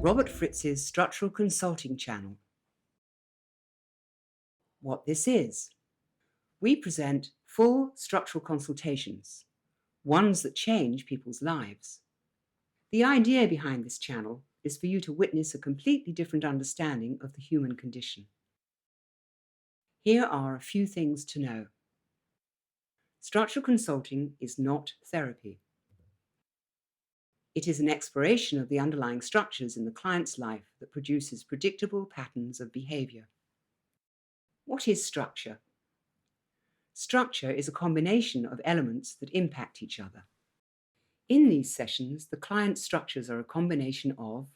Robert Fritz's Structural Consulting channel. What this is. We present full structural consultations, ones that change people's lives. The idea behind this channel is for you to witness a completely different understanding of the human condition. Here are a few things to know. Structural consulting is not therapy. It is an exploration of the underlying structures in the client's life that produces predictable patterns of behavior. What is structure? Structure is a combination of elements that impact each other. In these sessions, the client's structures are a combination of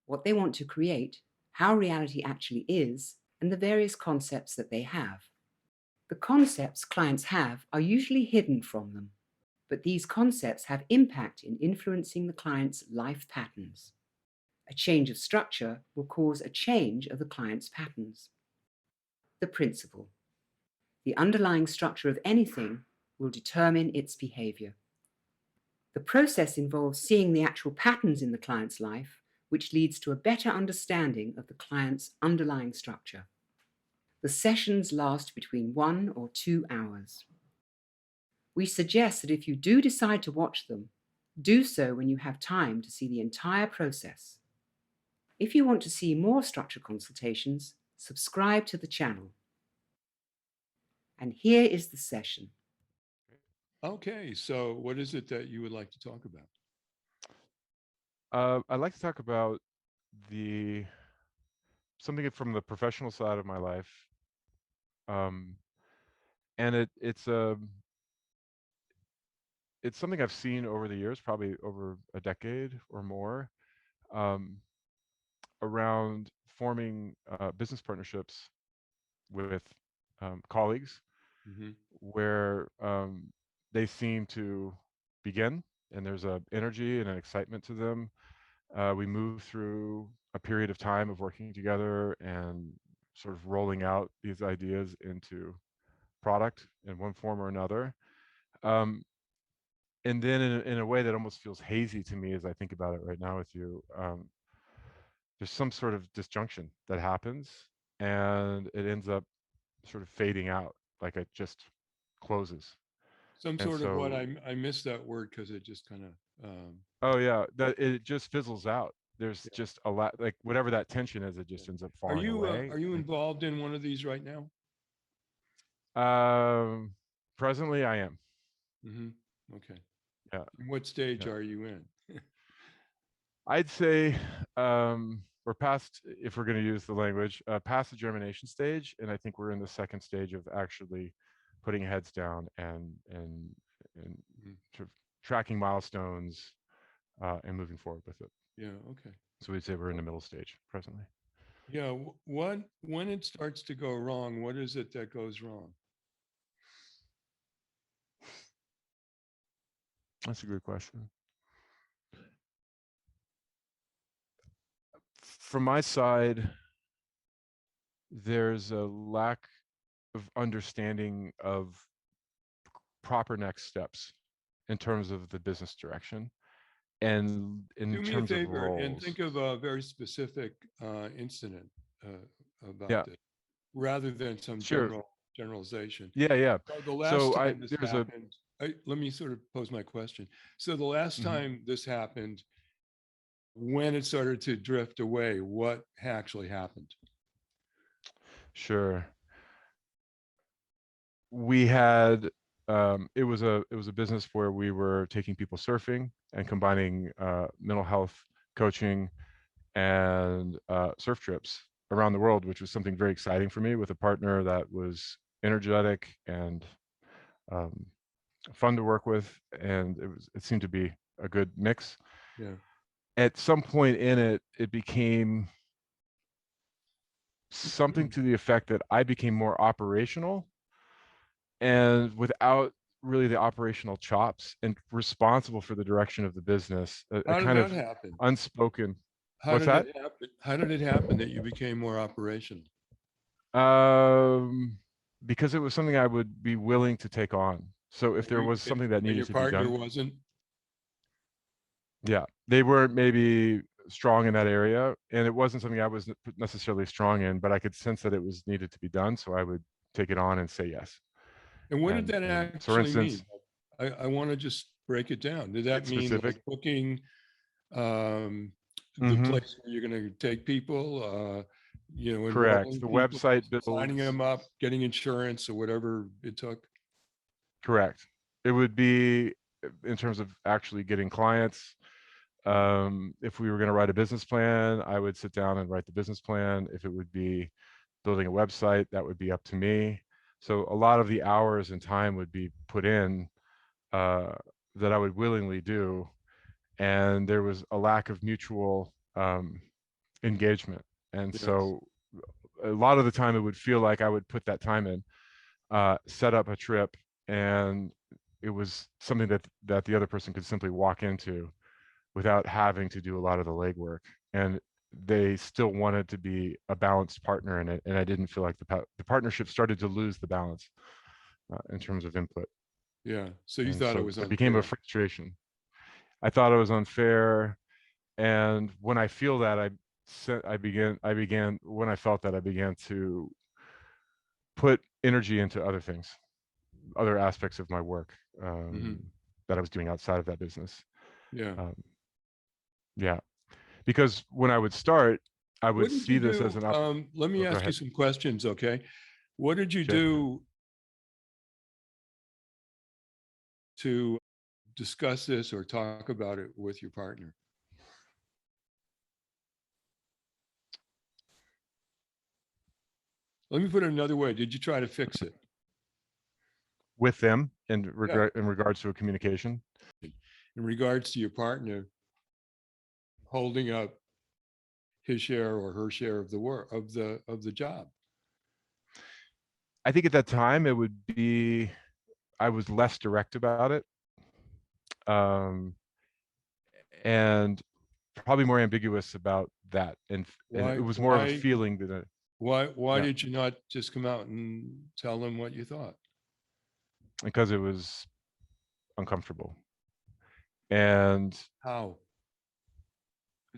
what they want to create, how reality actually is, and the various concepts that they have. The concepts clients have are usually hidden from them, but these concepts have impact in influencing the client's life patterns. A change of structure will cause a change of the client's patterns. The principle. The underlying structure of anything will determine its behavior. The process involves seeing the actual patterns in the client's life, which leads to a better understanding of the client's underlying structure. The sessions last between 1 or 2 hours. We suggest that if you do decide to watch them, do so when you have time to see the entire process. If you want to see more structure consultations, subscribe to the channel. And here is the session. Okay, so what is it that you would like to talk about? I'd like to talk about something from the professional side of my life, and it's something I've seen over the years, probably over a decade or more, around forming business partnerships with colleagues, where they seem to begin, and there's an energy and an excitement to them. We move through a period of time of working together and sort of rolling out these ideas into product in one form or another. And then in a way that almost feels hazy to me as I think about it right now with you, there's some sort of disjunction that happens, and it ends up sort of fading out, like it just closes. Some And sort of what so, I missed that word because it just kind of. oh yeah, that it just fizzles out. There's just a lot, like whatever that tension is, it just ends up falling away. Are you involved in one of these right now? Presently, I am. Okay. Yeah. What stage Yeah. are you in? I'd say we're past, if we're going to use the language, past the germination stage, and I think we're in the second stage of actually putting heads down and sort of tracking milestones and moving forward with it. Yeah. Okay. So we'd say we're in the middle stage presently. Yeah. When it starts to go wrong, what is it that goes wrong? That's a good question. From my side, there's a lack of understanding of proper next steps in terms of the business direction and in Do me a terms of favor and roles. think of a very specific incident about Yeah. this, rather than some Sure. generalization. Yeah. So the last time this there's happened, let me sort of pose my question. So the last time this happened, when it started to drift away, what actually happened? Sure. We had it was a business where we were taking people surfing and combining mental health coaching and surf trips around the world, which was something very exciting for me, with a partner that was energetic and fun to work with, and it seemed to be a good mix. Yeah. At some point in it, it became something to the effect that I became more operational, and without really the operational chops, and responsible for the direction of the business. How did kind that of happen? unspoken. How What's did that? it happen? How did it happen that you became more operational? Because it was something I would be willing to take on. So if there was something that And needed your to be partner done, wasn't? yeah, they weren't maybe strong in that area, and it wasn't something I was necessarily strong in, but I could sense that it was needed to be done, so I would take it on and say yes. And what did that So for actually instance, mean? I want to just break it down. Did get that mean specific. like booking the Mhm. place where you're going to take people, Correct. enrolling The people, website signing builds. them up, getting insurance or whatever it took? Correct. It would be in terms of actually getting clients. If we were going to write a business plan, I would sit down and write the business plan. If it would be building a website, that would be up to me. So a lot of the hours and time would be put in that I would willingly do, and there was a lack of mutual engagement. And Yes. so a lot of the time it would feel like I would put that time in, set up a trip, and it was something that the other person could simply walk into without having to do a lot of the legwork. And they still wanted to be a balanced partner in it, and I didn't feel like the partnership started to lose the balance in terms of input. Yeah. So you And thought it so was it became a unfair. frustration. I thought it was unfair, and when I feel that, when I felt that, I began to put energy into other things, other aspects of my work Hmm. that I was doing outside of that business. Yeah. Um, yeah, because when I would start, I would What did you see this as do? an op. Let me Oh, go ask you ahead. some questions, okay? What did you Sure. do to discuss this or talk about it with your partner? Let me put it another way. Did you try to fix it? With them Yeah. in regards to a communication. In regards to your partner holding up his share or her share of the work of the job. I think at that time it would be, I was less direct about it, and probably more ambiguous about that, and Why it was more of a why feeling than a, why yeah, did you not just come out and tell them what you thought? because it was uncomfortable and How?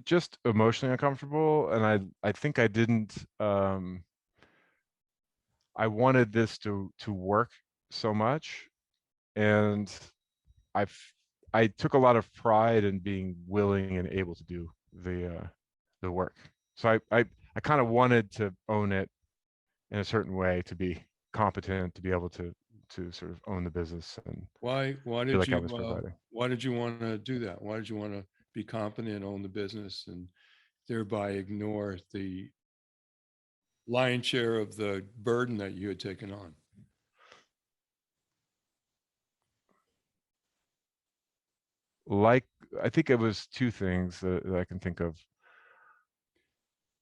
just emotionally uncomfortable, and I think I didn't I wanted this to work so much, and I I took a lot of pride in being willing and able to do the work. So I kind of wanted to own it in a certain way, to be competent, to be able to sort of own the business and Why feel did like I you was providing. why did you want to do that? Why did you want to be competent, own the business, and thereby ignore the lion's share of the burden that you had taken on? Like, I think it was two things that I can think of.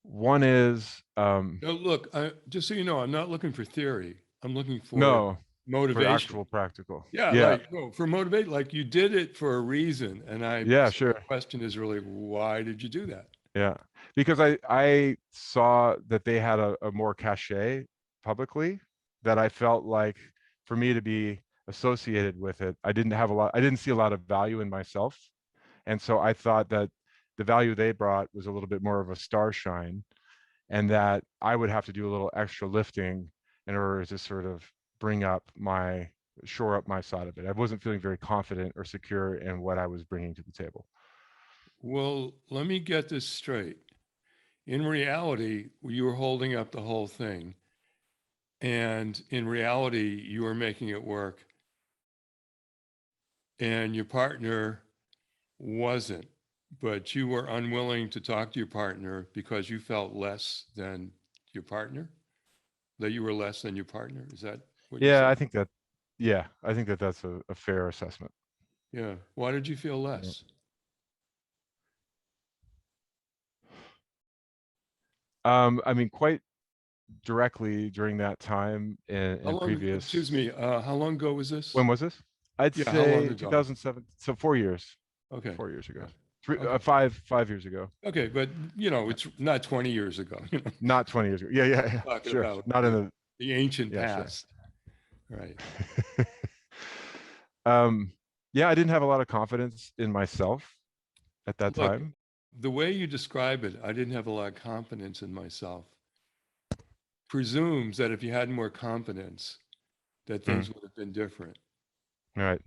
One is Now, look, just so you know, I'm not looking for theory. I'm looking for no, for motivation. actual practical. Yeah, Yeah, like no, for motivate, like you did it for a reason. And yeah, so the sure. question is really, why did you do that? Yeah, because I saw that they had a more cachet publicly, that I felt like for me to be associated with it, I didn't see a lot of value in myself. And so I thought that the value they brought was a little bit more of a star shine, and that I would have to do a little extra lifting in order to sort of shore up my side of it. I wasn't feeling very confident or secure in what I was bringing to the table. Well, let me get this straight. In reality, you were holding up the whole thing. And in reality, you were making it work. And your partner wasn't. But you were unwilling to talk to your partner because you felt less than your partner, that you were less than your partner. Is that what you Yeah, said? I think that that's a fair assessment. Yeah. Why did you feel Yeah. less? I mean, quite directly during that time How in long, excuse previous, me, how long ago was this? when was this? I'd Yeah, how long say ago? 2007, so 4 years, Okay. 4 years ago, Yeah. Okay. 5 years ago, Okay, but yeah. it's not 20 years ago, Not 20 years ago. Yeah, yeah, yeah, talking sure. about Not in the, the ancient yeah, sure. past. Right. um, yeah, I didn't have a lot of confidence in myself at that Look, time. The way you describe it, I didn't have a lot of confidence in myself, presumes that if you had more confidence, that things would have been different. Right.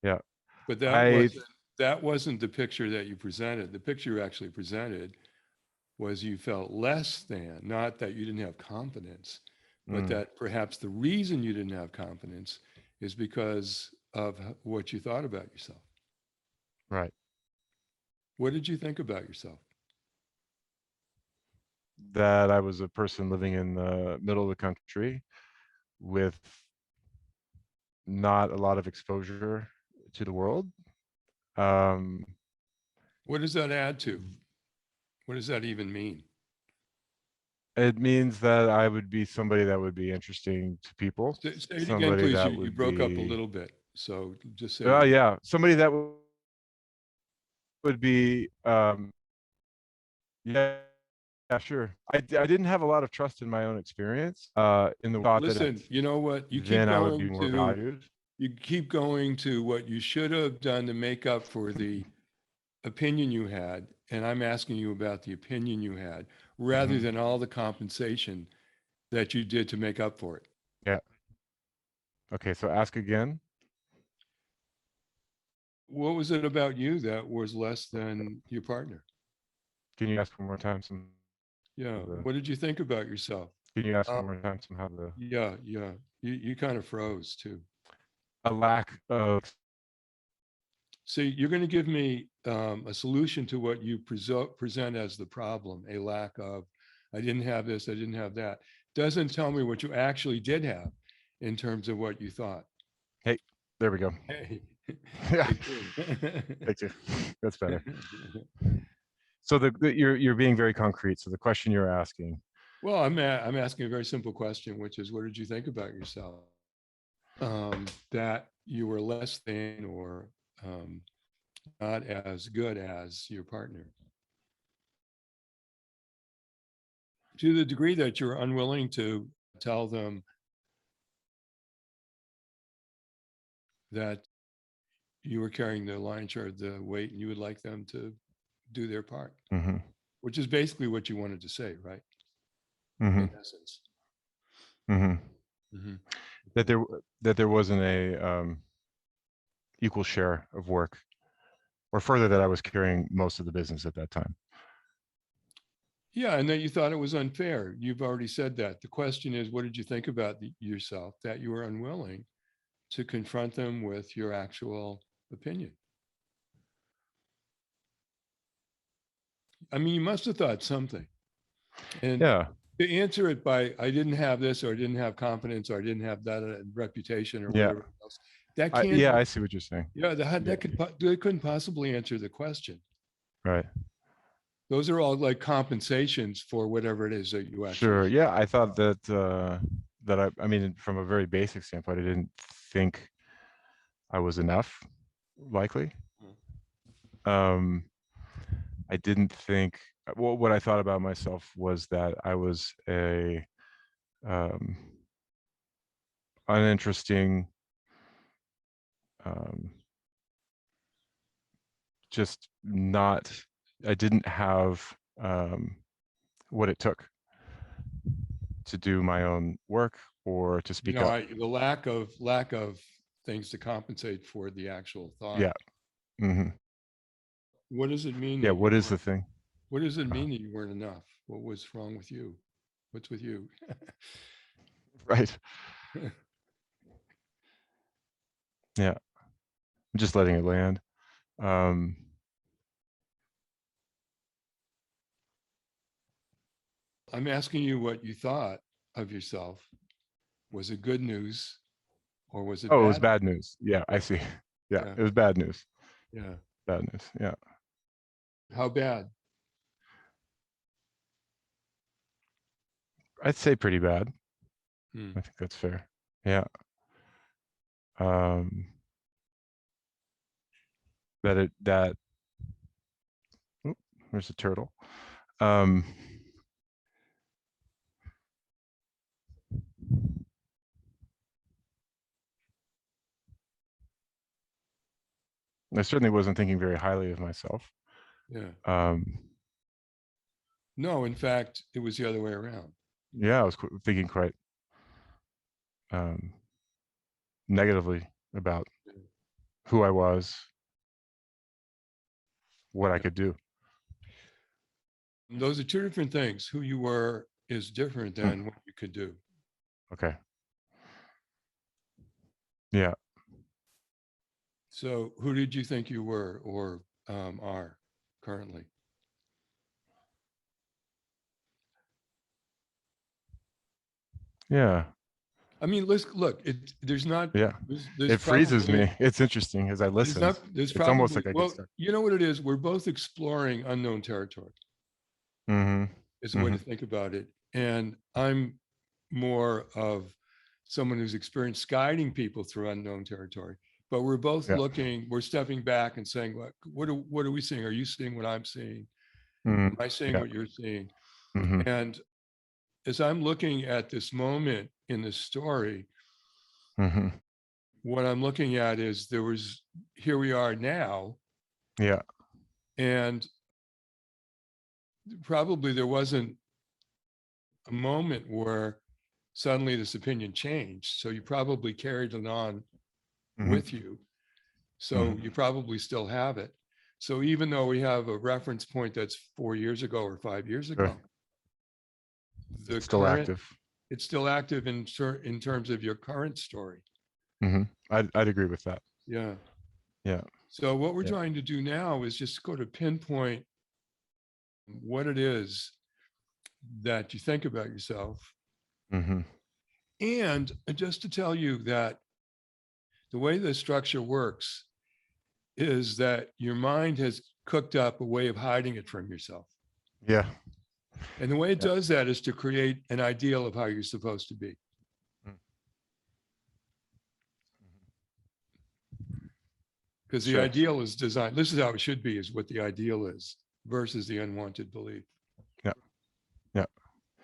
Yeah. But I that wasn't the picture that you presented. The picture you actually presented was you felt less than, not that you didn't have confidence, but that perhaps the reason you didn't have confidence is because of what you thought about yourself. right. What did you think about yourself? That I was a person living in the middle of the country with not a lot of exposure to the world. Um, What does that add to? What does that even mean? it means that I would be somebody that would be interesting to people, Say it again, somebody please. that You would broke up a be, little bit. So just say oh it again. yeah, somebody that would be, yeah, yeah, sure. I didn't have a lot of trust in my own experience, in the thought that Listen, you know what? then I would be more valued. You keep going to what you should have done to make up for the opinion you had. And I'm asking you about the opinion you had rather than all the compensation that you did to make up for it. Yeah. Okay, so ask again. What was it about you that was less than your partner? Can you ask one more time Yeah. the What did you think about yourself? can you ask Uh, one more time somehow the yeah, yeah. You kind of froze too. a lack of So you're going to give me a solution to what you present as the problem, a lack of, I didn't have this, I didn't have that. Doesn't tell me what you actually did have in terms of what you thought. hey, there we go. Hey, Yeah, take two. thank you. That's better. So you're being very concrete. So the question you're asking, Well, I'm asking a very simple question, which is, what did you think about yourself? That you were less than or not as good as your partner. To the degree that you're unwilling to tell them that you were carrying the lion's share of the weight and you would like them to do their part, mm-hmm, which is basically what you wanted to say, right? mm-hmm, In essence. mm-hmm. Mm-hmm. that there wasn't a equal share of work, or further, that I was carrying most of the business at that time. Yeah, and that you thought it was unfair. You've already said that. The question is, what did you think about yourself that you were unwilling to confront them with your actual opinion? I mean, you must have thought something. And Yeah, to answer it by, I didn't have this, or I didn't have confidence, or I didn't have that reputation, or yeah, whatever else, that can't, yeah. I see what you're saying. yeah, Yeah, that couldn't possibly answer the question. right. Those are all like compensations for whatever it is that you actually. Sure. Yeah, I thought that I mean, from a very basic standpoint, I didn't think I was enough, likely. Um, I didn't think, well, what I thought about myself was that I was a um, uninteresting, um, just not, I didn't have what it took to do my own work or to You speak know, up. the lack of things to compensate for the actual thought. Yeah. Hmm. What does it mean Yeah. that you What is the weren't? thing? What does it mean that you weren't enough? What was wrong with you? What's with you? Right. Yeah. I'm just letting it land. Um, I'm asking you what you thought of yourself. Was it good news or was it oh, it was bad? bad news. Yeah, I Yeah, see. Yeah, yeah, it was bad news. yeah. Bad news. Yeah. How bad? I'd say pretty bad. Hmm. I think that's fair. Yeah. Um, that oop, there's a turtle. Um, I certainly wasn't thinking very highly of myself. Yeah. Um, No, in fact, it was the other way around. yeah, I was thinking quite negatively about who I was, what I Yeah. could do. Those are two different things. Who you were is different than what you could do. Okay. Yeah. So who did you think you were or are currently? Yeah. I mean, let's look, there's not, Yeah. there's It freezes probably, me. It's interesting as I listen. there's It's almost probably, like I get well, stuck. you know what it is? We're both exploring unknown territory Mm-hmm. is the way to think about it. And I'm more of someone who's experienced guiding people through unknown territory. But we're both Yeah. looking, we're stepping back and saying, what are we seeing? Are you seeing what I'm seeing? Mm-hmm. Am I seeing Yeah. what you're seeing? Mm-hmm. And as I'm looking at this moment in this story, Mm-hmm. what I'm looking at is here we are now, Yeah. and probably there wasn't a moment where suddenly this opinion changed. So you probably carried it on Mm-hmm. with you. So you probably still have it. So even though we have a reference point that's 4 years ago or 5 years Sure. ago, the It's still current, active. it's still active in terms of your current story. Mm-hmm. I'd agree with that. Yeah. Yeah. So what we're Yeah. trying to do now is just go to pinpoint what it is that you think about yourself. Mm-hmm. And just to tell you that the way the structure works is that your mind has cooked up a way of hiding it from yourself. Yeah. And the way it Yeah. does that is to create an ideal of how you're supposed to be. Because the Sure. ideal is designed, this is how it should be, is what the ideal is versus the unwanted belief. Yeah. Yeah.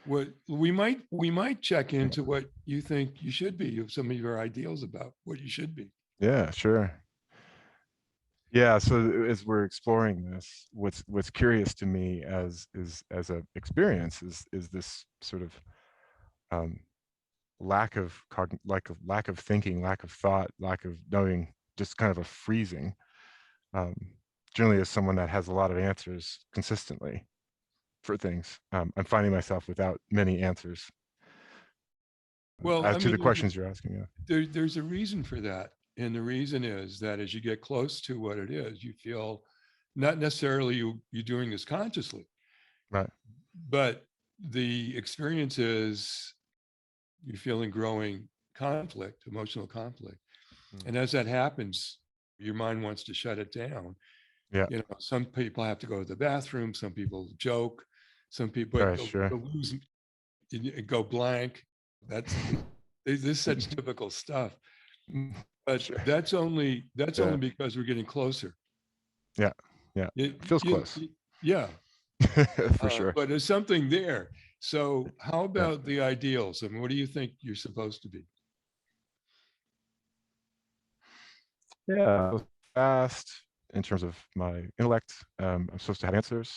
What we might check into what you think you should be, some of your ideals about what you should be. Yeah, sure. Yeah, so as we're exploring this, what's curious to me as a experience is this sort of lack of lack of thinking, lack of thought, lack of knowing, just kind of a freezing. Generally, as someone that has a lot of answers consistently for things, I'm finding myself without many answers Well, as I to the mean, questions you're asking. Yeah. there's a reason for that. And the reason is that as you get close to what it is, you feel not necessarily you're doing this consciously, Right. but the experience is you're feeling growing conflict, emotional conflict. And as that happens, your mind wants to shut it down. Yeah. You know, some people have to go to the bathroom, some people joke, some people Right. Sure. lose, go blank. This is such typical stuff. But Sure. that's only Yeah. because we're getting closer. Yeah. Yeah. It feels close. Yeah. For sure. But there's something there. So how Yeah. about the ideals? I mean, what do you think you're supposed to be? Yeah. Fast in terms of my intellect. I'm supposed to have answers.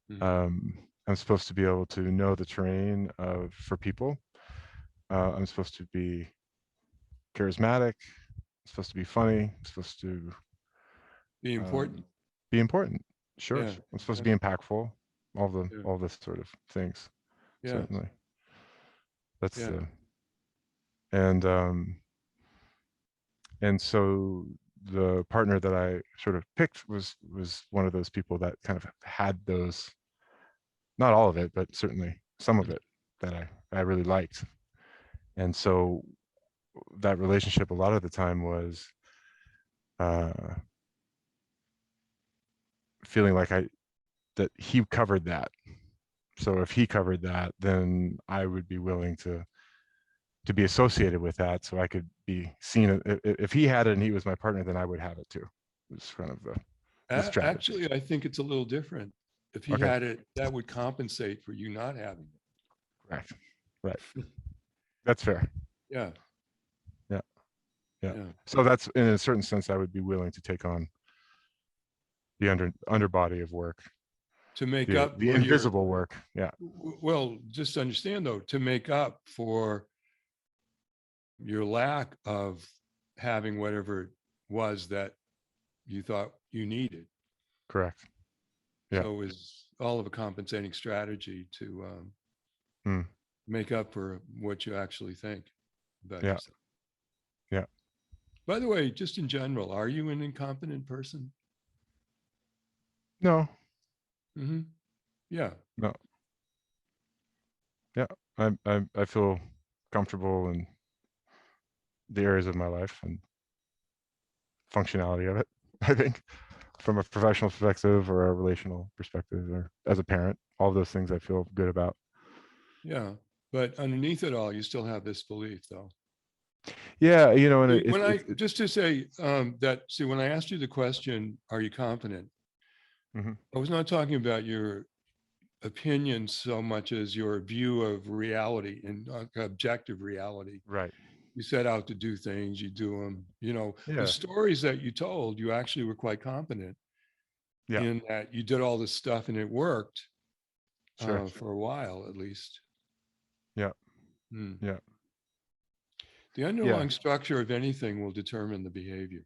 Mhm. I'm supposed to be able to know the terrain for people. I'm supposed to be charismatic. I'm supposed to be funny. I'm supposed to Be important. be important. Sure. Yeah. I'm supposed to Yeah. be impactful. Yeah. All this sort of things. Yeah. Certainly. That's Yeah. the and so the partner that I sort of picked was one of those people that kind of had those, not all of it, but certainly some of it that I really liked. And so that relationship a lot of the time was feeling like that he covered that. So if he covered that, then I would be willing to be associated with that, so I could be seen. If he had it and he was my partner, then I would have it too. It's kind of the strategy. Actually, I think it's a little different. If he Okay. had it, that would compensate for you not having it. Correct. Right. That's fair. Yeah. Yeah. Yeah. So that's, in a certain sense, I would be willing to take on the underbody of work, to make the up for invisible work. Yeah. well, just understand though, to make up for your lack of having whatever it was that you thought you needed. Correct. Yeah. So it was all of a compensating strategy to Mm. make up for what you actually think about Yeah. yourself. Yeah. By the way, just in general, are you an incompetent person? No. Mm-hmm. Yeah. No. Yeah. I feel comfortable in the areas of my life and functionality of it. I think from a professional perspective or a relational perspective or as a parent, all of those things I feel good about. Yeah. But underneath it all, you still have this belief though. Yeah. You know, and When I just to say that, see, when I asked you the question, are you confident? Mhm. I was not talking about your opinion so much as your view of reality and objective reality. Right. You set out to do things, you do them. You know, the Yeah. stories that you told, you actually were quite competent Yeah. in that you did all this stuff and it worked Sure. for a while at least. Yeah. Hmm. Yeah. The Yeah. underlying structure of anything will determine the behavior.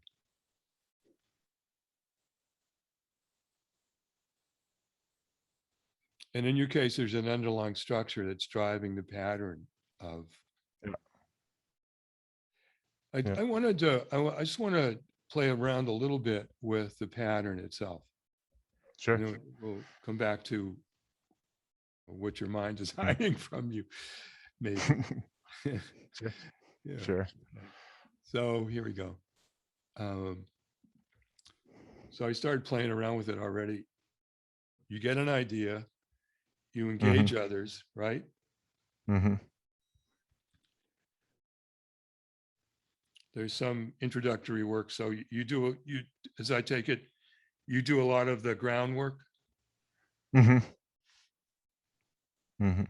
And in your case, there's an underlying structure that's driving the pattern of. Yeah. I, Yeah. I wanted to, I just want to play around a little bit with the pattern itself. Sure. And then we'll come back to what your mind is Mm. hiding from you, maybe. Sure. Yeah. Sure. So here we go. So I started playing around with it already. You get an idea, you engage others, right? Mm-hmm. There's some introductory work. So you, as I take it, you do a lot of the groundwork. Mm-hmm. Mm-hmm.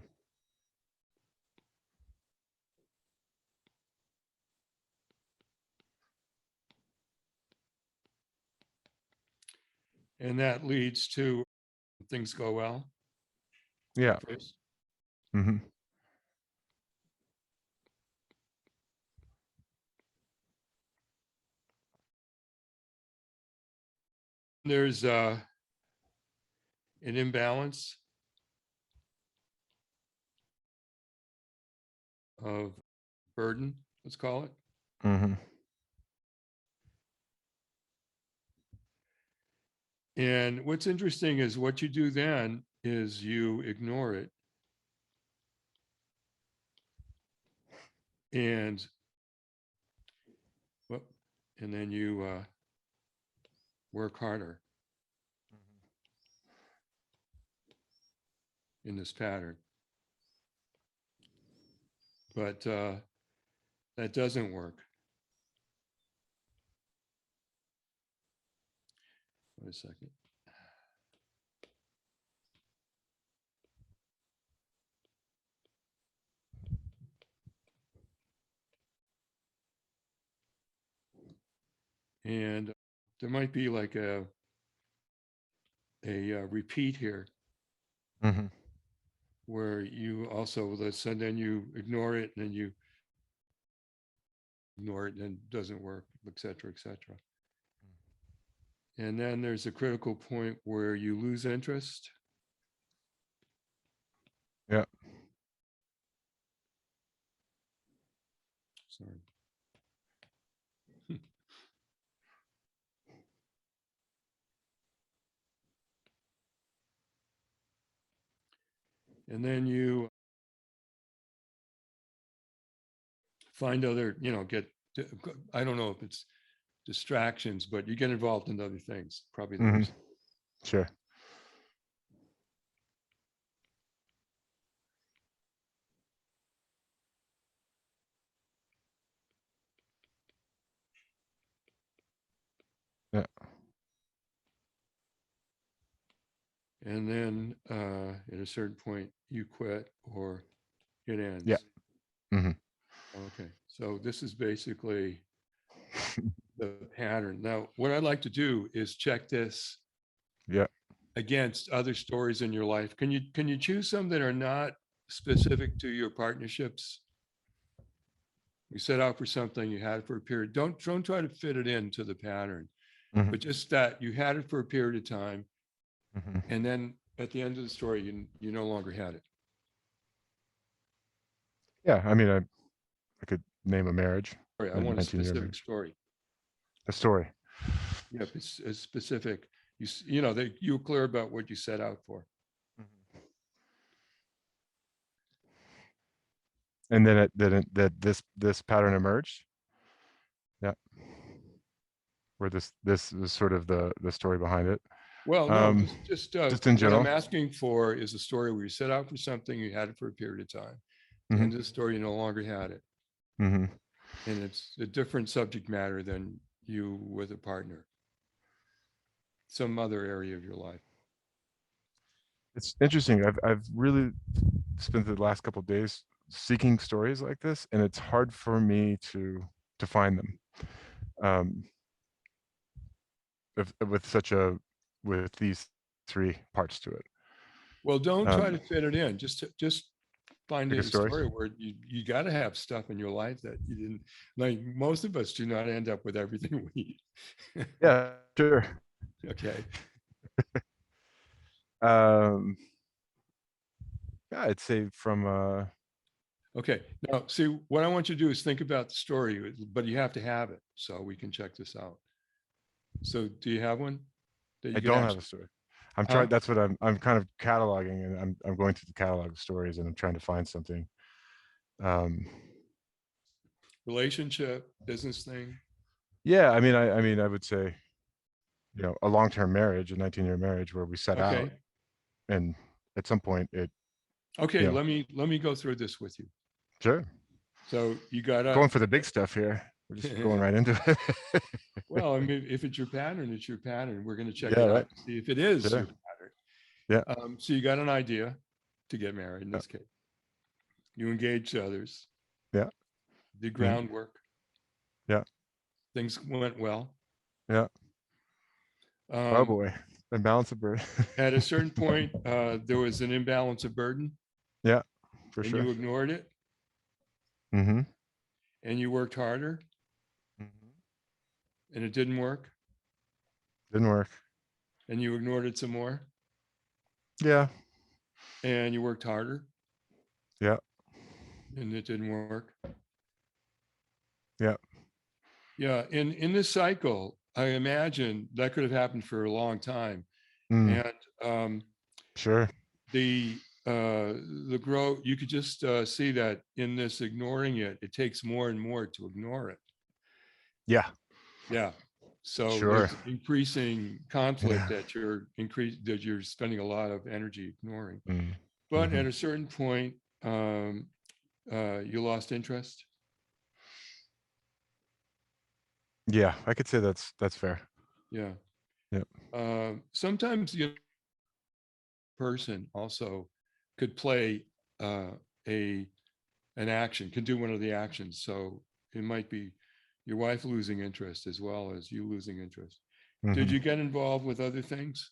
And that leads to things go well Yeah. at first. Mm-hmm. There's an imbalance of burden, let's call it. Mm-hmm. And what's interesting is what you do then is you ignore it. And well, and then you work harder in this pattern. But that doesn't work. Wait a second. And there might be like a repeat here Mm-hmm. where you also, and then you ignore it and then you ignore it and it doesn't work, et cetera, et cetera. And then there's a critical point where you lose interest. Yeah. Sorry. And then you find other, I don't know if it's distractions, but you get involved in other things, probably the Mm-hmm. reason. Sure. Yeah. And then at a certain point, you quit or it Yeah. ends. Mm-hmm. Okay. So this is basically the pattern. Now, what I'd like to do is check this Yeah. against other stories in your life. Can you choose some that are not specific to your partnerships? You set out for something, you had it for a period. Don't try to fit it into the pattern, Mhm. but just that you had it for a period of time, Mhm. and then at the end of the story, you no longer had it. Yeah. I mean, I could name a marriage, Sorry, I a want a 19-year specific marriage, story. a story. Yep, it's specific. You know that you were clear about what you set out for. And then that this pattern emerged. Yeah. Where this was sort of the story behind it. Well, no, just Just in what I'm general. asking for is a story where you set out for something, you had it for a period of time. The Mhm. end of the story, you no longer had it. Mhm. And it's a different subject matter than you with a partner, some other area of your life. It's interesting. I've really spent the last couple of days seeking stories like this, and it's hard for me to find them. With these three parts to it. Well, don't try to fit it in. Just find Pick a a story. story where you got to have stuff in your life that you didn't like. Most of us do not end up with everything we need. Yeah, sure. Okay. Um, yeah, I'd say from Okay. Now, see, what I want you to do is think about the story, but you have to have it so we can check this out. So, do you have one that I you can don't have actually? a story. I'm Huh? trying. That's what I'm kind of cataloging, and I'm going through the catalog of stories, and I'm trying to find something. Um, Relationship, business thing. yeah, I mean, I would say, a long-term marriage, a 19-year marriage, where we set out, Okay. and at some point, Okay. Let me go through this with you. sure, So you got going to. for the big stuff here. We're just going right into it. Well, I mean, if it's your pattern, it's your pattern. We're going to check Yeah, it right. out to see if it is Sure. your pattern. Yeah. So you got an idea to get married in Yeah. this case. You engaged others, Yeah. did Mhm. groundwork, Yeah. things went well. Yeah. Oh Um, boy, imbalance of birth. at a certain point, there was an imbalance of burden, Yeah, for and sure. you ignored it, Mm-hmm. and you worked harder, Mm-hmm. and it didn't work, Didn't work. and you ignored it some more, Yeah. and you worked harder, Yeah. and it didn't work. Yeah. Yeah, in this cycle, I imagine that could have happened for a long time, Mm, and sure. the the growth, you could just see that in this ignoring it, it takes more and more to ignore it. Yeah. Yeah. So Sure. there's increasing conflict Yeah. that you're spending a lot of energy ignoring. Mm. But Mm-hmm. at a certain point, you lost interest. Yeah, I could say that's fair. Yeah. Yeah. Sometimes the person also could play a an action, could do one of the actions. So it might be your wife losing interest as well as you losing interest. Did Mm-hmm. you get involved with other things?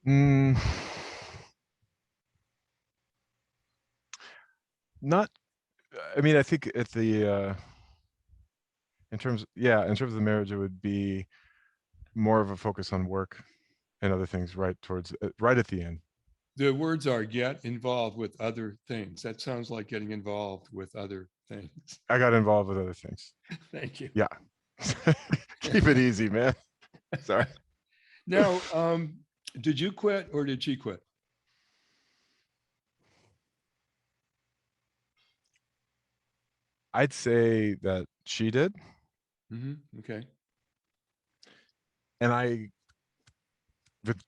Mm, not. I mean, I think at the in terms of the marriage, it would be more of a focus on work and other things right at the end. The words are get involved with other things. That sounds like getting involved with other things. I got involved with other things. Thank you. Yeah. Keep it easy, man. Sorry. Now, did you quit or did she quit? I'd say that she did, Okay. and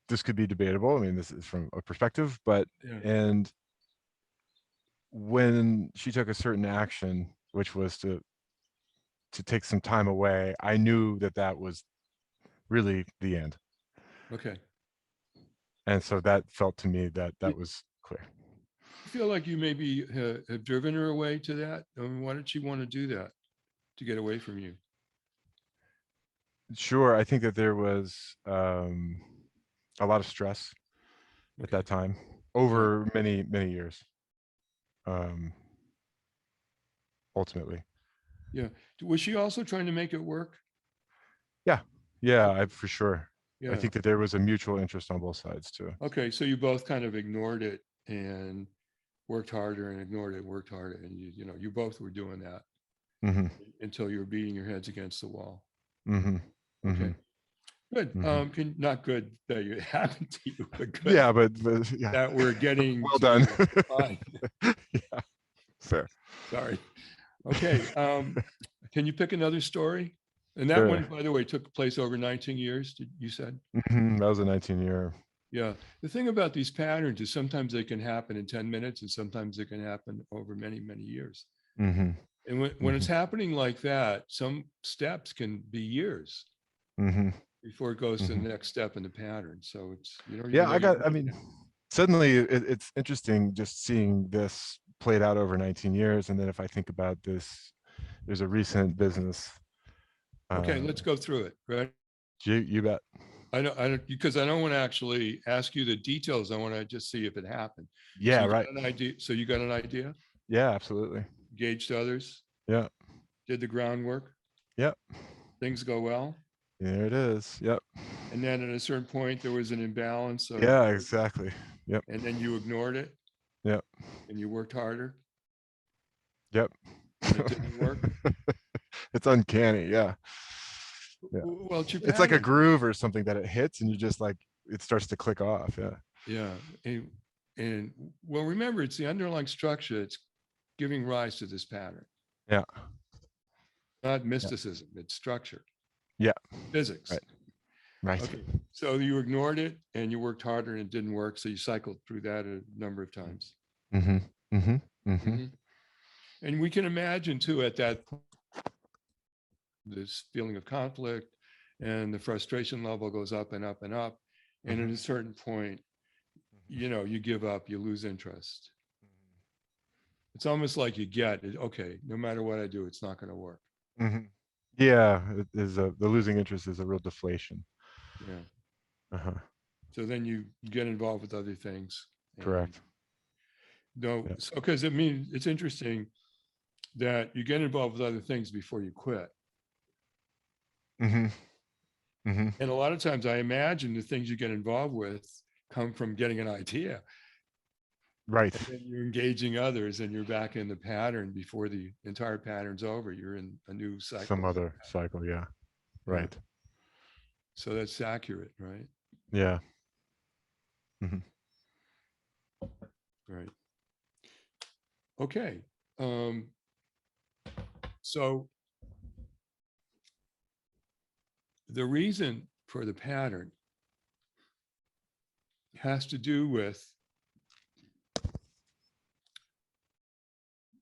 this could be debatable. I mean, this is from a perspective, but Yeah. and when she took a certain action, which was to take some time away, I knew that was really the end, Okay. and so that felt to me that You was clear. feel like you maybe have driven her away to that? I mean, why did she want to do that to get away from you? Sure. I think that there was a lot of stress at Okay. that time Yeah. over many, many years, um, ultimately. Yeah. Was she also trying to make it work? Yeah. Yeah, for sure. I Yeah. think that there was a mutual interest on both sides too. Okay. So you both kind of ignored it and worked harder and ignored it, worked harder. And you both were doing that Mm-hmm. until you were beating your heads against the wall. Mm-hmm. Mm-hmm. Okay. Good. Mm-hmm. Not good that it happened to you, but good Yeah, but yeah. that we're getting Well to done. fine. Yeah, fair. Sorry. Okay. Can you pick another story? And that Sure. one, by the way, took place over 19 years, you said? That was a 19-year. Yeah. The thing about these patterns is sometimes they can happen in 10 minutes and sometimes they can happen over many, many years. Mm-hmm. And when it's happening like that, some steps can be years Mm-hmm. before it goes to Mm-hmm. the next step in the pattern. So it's, you don't even Yeah, know you're I doing mean, it. suddenly it's interesting just seeing this played out over 19 years. And then if I think about this, there's a recent business. Okay, let's Uh, go through it, right? you bet. I don't, because I don't want to actually ask you the details. I want to just see if it happened. So Yeah, you right. got an idea. So you got an idea, Yeah, absolutely. gauged others, Yeah. did the groundwork, Yep. things go well. There it is. Yep. And then at a certain point, there was an imbalance of, Yeah, exactly. Yep. and then you ignored it Yep. and you worked harder Yep. and it didn't work. It's uncanny. Yeah. Yeah. Well, it's your It's like a pattern. groove or something that it hits and you just like it starts to click off. Yeah. Yeah. And well, remember, it's the underlying structure. It's giving rise to this pattern, Yeah. not Yeah. mysticism. It's structure, Yeah. physics. Right. Right. Okay. So you ignored it and you worked harder and it didn't work. So you cycled through that a number of times. Mm-hmm. Mm-hmm. Mm-hmm. Mhm. And we can imagine too at that point, this feeling of conflict and the frustration level goes up and up and up. And at a certain point, you give up, you lose interest. It's almost like you get it. Okay, no matter what I do, it's not going to work. Mm-hmm. Yeah, it is the losing interest is a real deflation. Yeah. Uh-huh. So then you get involved with other things. And Correct. no, Yeah. so because I mean, it's interesting that you get involved with other things before you quit. Mm-hmm. Mm-hmm. And a lot of times I imagine the things you get involved with come from getting an idea. Right. And then you're engaging others and you're back in the pattern before the entire pattern's over. You're in a new Some cycle. other cycle. Yeah. Yeah. Right. So that's accurate, right? Yeah. Mm-hmm. Right. Okay. So the reason for the pattern has to do with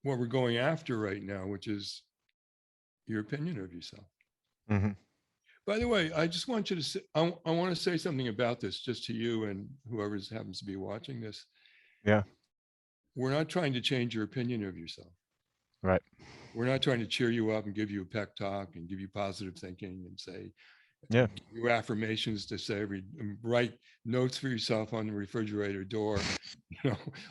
what we're going after right now, which is your opinion of yourself. Mm-hmm. By the way, I just want you to say, I want to say something about this just to you and whoever happens to be watching this. Yeah. We're not trying to change your opinion of yourself. Right. We're not trying to cheer you up and give you a pep talk and give you positive thinking and say, Yeah. give you affirmations to say, write notes for yourself on the refrigerator door,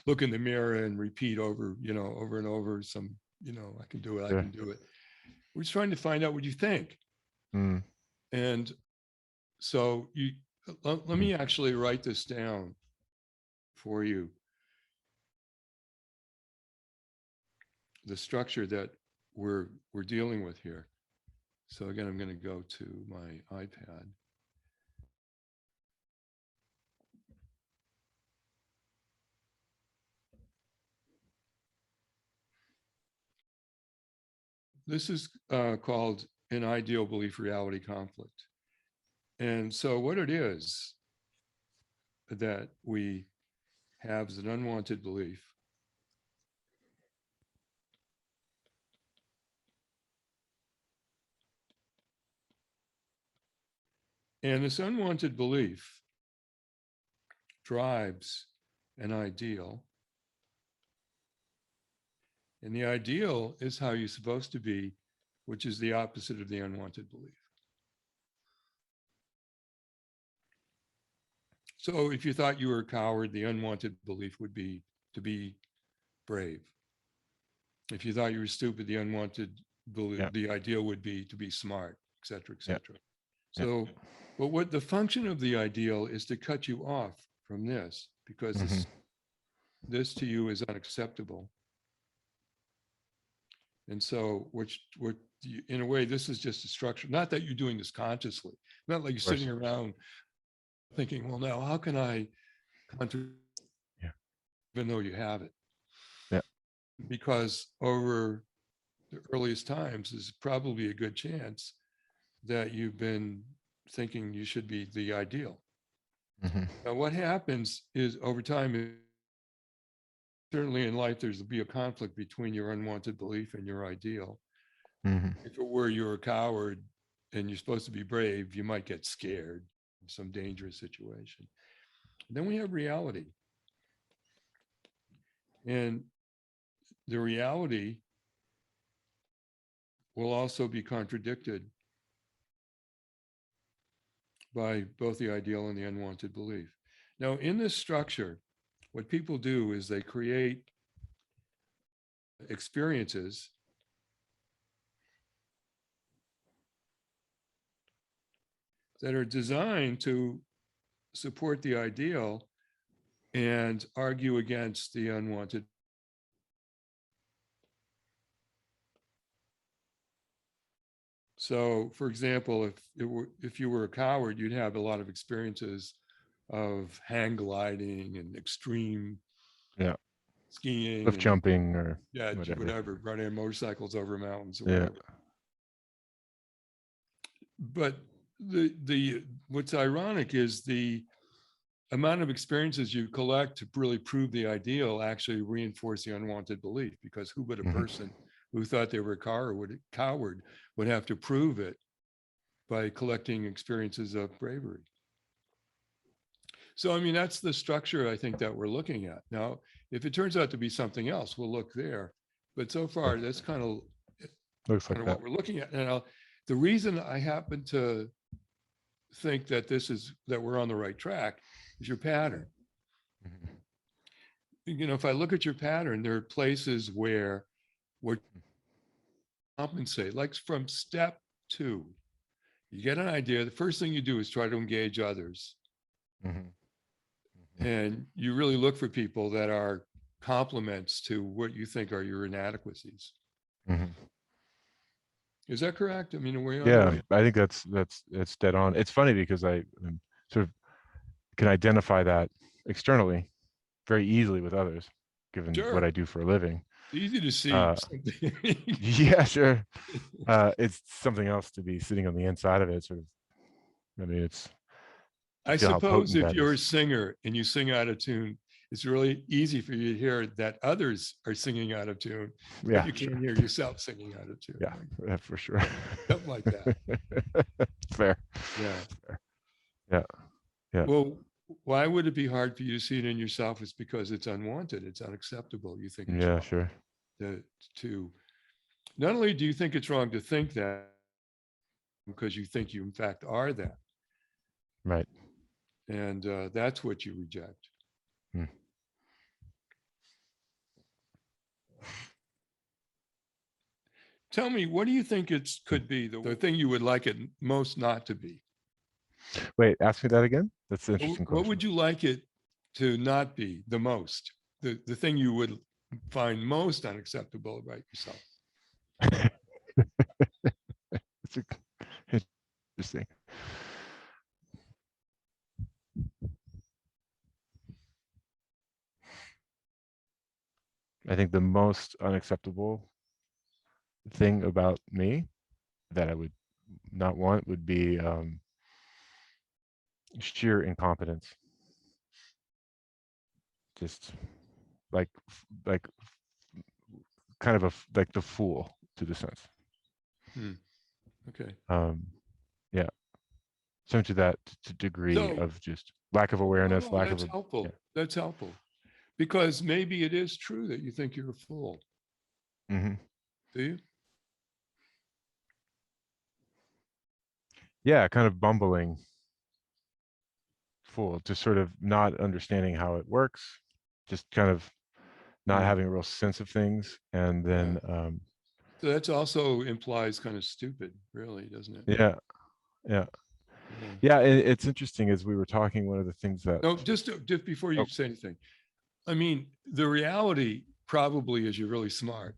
look in the mirror and repeat over and over some, I can do it, I Yeah. can do it. We're just trying to find out what you think. Mm. And so let me actually write this down for you. The structure that we're dealing with here. So again, I'm going to go to my iPad. This is called an ideal belief reality conflict. And so what it is that we have is an unwanted belief. And this unwanted belief drives an ideal. And the ideal is how you're supposed to be, which is the opposite of the unwanted belief. So if you thought you were a coward, the unwanted belief would be to be brave. If you thought you were stupid, the unwanted belief, Yeah. the ideal would be to be smart, et cetera, et Yeah. cetera. So, but what the function of the ideal is to cut you off from this, because this to you is unacceptable. And so, in a way, this is just a structure. Not that you're doing this consciously. Not like you're sitting around thinking, well, now how can I contradict, even though you have it? Yeah. Because over the earliest times, there's probably a good chance that you've been thinking you should be the ideal. Now, what happens is over time, certainly in life, there's be a conflict between your unwanted belief and your ideal. If it were you're a coward and you're supposed to be brave, you might get scared in some dangerous situation. Then we have reality. And the reality will also be contradicted by both the ideal and the unwanted belief. Now, in this structure, what people do is they create experiences that are designed to support the ideal and argue against the unwanted. So, for example, if you were a coward, you'd have a lot of experiences of hang gliding and extreme skiing, cliff jumping, or whatever, riding on motorcycles over mountains or Yeah. whatever. But the what's ironic is the amount of experiences you collect to really prove the ideal actually reinforce the unwanted belief, because who but a person who thought they were a coward would have to prove it by collecting experiences of bravery. So, I mean, that's the structure I think that we're looking at. Now, if it turns out to be something else, we'll look there. But so far, that's kind of looks like what we're looking at. And the reason I happen to think that that we're on the right track is your pattern. You know, if I look at your pattern, there are places where we're compensate, like from step 2, you get an idea. The first thing you do is try to engage others. And you really look for people that are complements to what you think are your inadequacies. Is that correct? I mean, I think that's dead on. It's funny because I sort of can identify that externally very easily with others, given what I do for a living. It's easy to see. Yeah, sure. It's something else to be sitting on the inside of it. Sort of. I mean, I suppose if you're a singer and you sing out of tune, it's really easy for you to hear that others are singing out of tune. Yeah, you can't hear yourself singing out of tune. Yeah, for sure. Something like that. Fair. Yeah. Well, why would it be hard for you to see it in yourself? It's because it's unwanted. It's unacceptable. You think it's wrong. Sure. Not only do you think it's wrong to think that, because you think you in fact are that. Right. And that's what you reject. Tell me, what do you think could be the thing you would like it most not to be? Wait, ask me that again. That's an interesting question. What would you like it to not be the most? The thing you would find most unacceptable about yourself? It's interesting. I think the most unacceptable thing about me that I would not want would be sheer incompetence. Just like kind of like the fool to the sense. Okay. Yeah. So to that degree of just lack of awareness, lack of helpful. Yeah. That's helpful. Because maybe it is true that you think you're a fool. Do you? Yeah, kind of bumbling. fool, just sort of not understanding how it works, just kind of not having a real sense of things. And then, So that's also implies kind of stupid, really, doesn't it? yeah, yeah. Yeah. Yeah, it's interesting as we were talking, one of the things that, No, just before you oh, say anything, I mean, the reality probably is you're really smart,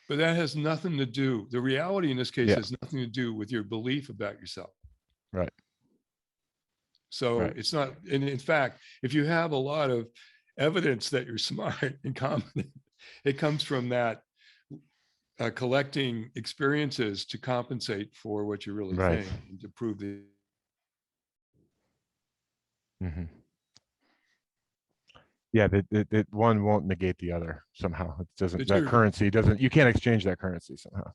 but that has nothing to do. The reality in this case yeah, has nothing to do with your belief about yourself. right, So right, it's not, and in fact, if you have a lot of evidence that you're smart and competent, it comes from that collecting experiences to compensate for what you really right. think and to prove the. Hmm. Yeah, that one won't negate the other somehow. It doesn't, But that you're, currency doesn't, you can't exchange that currency somehow.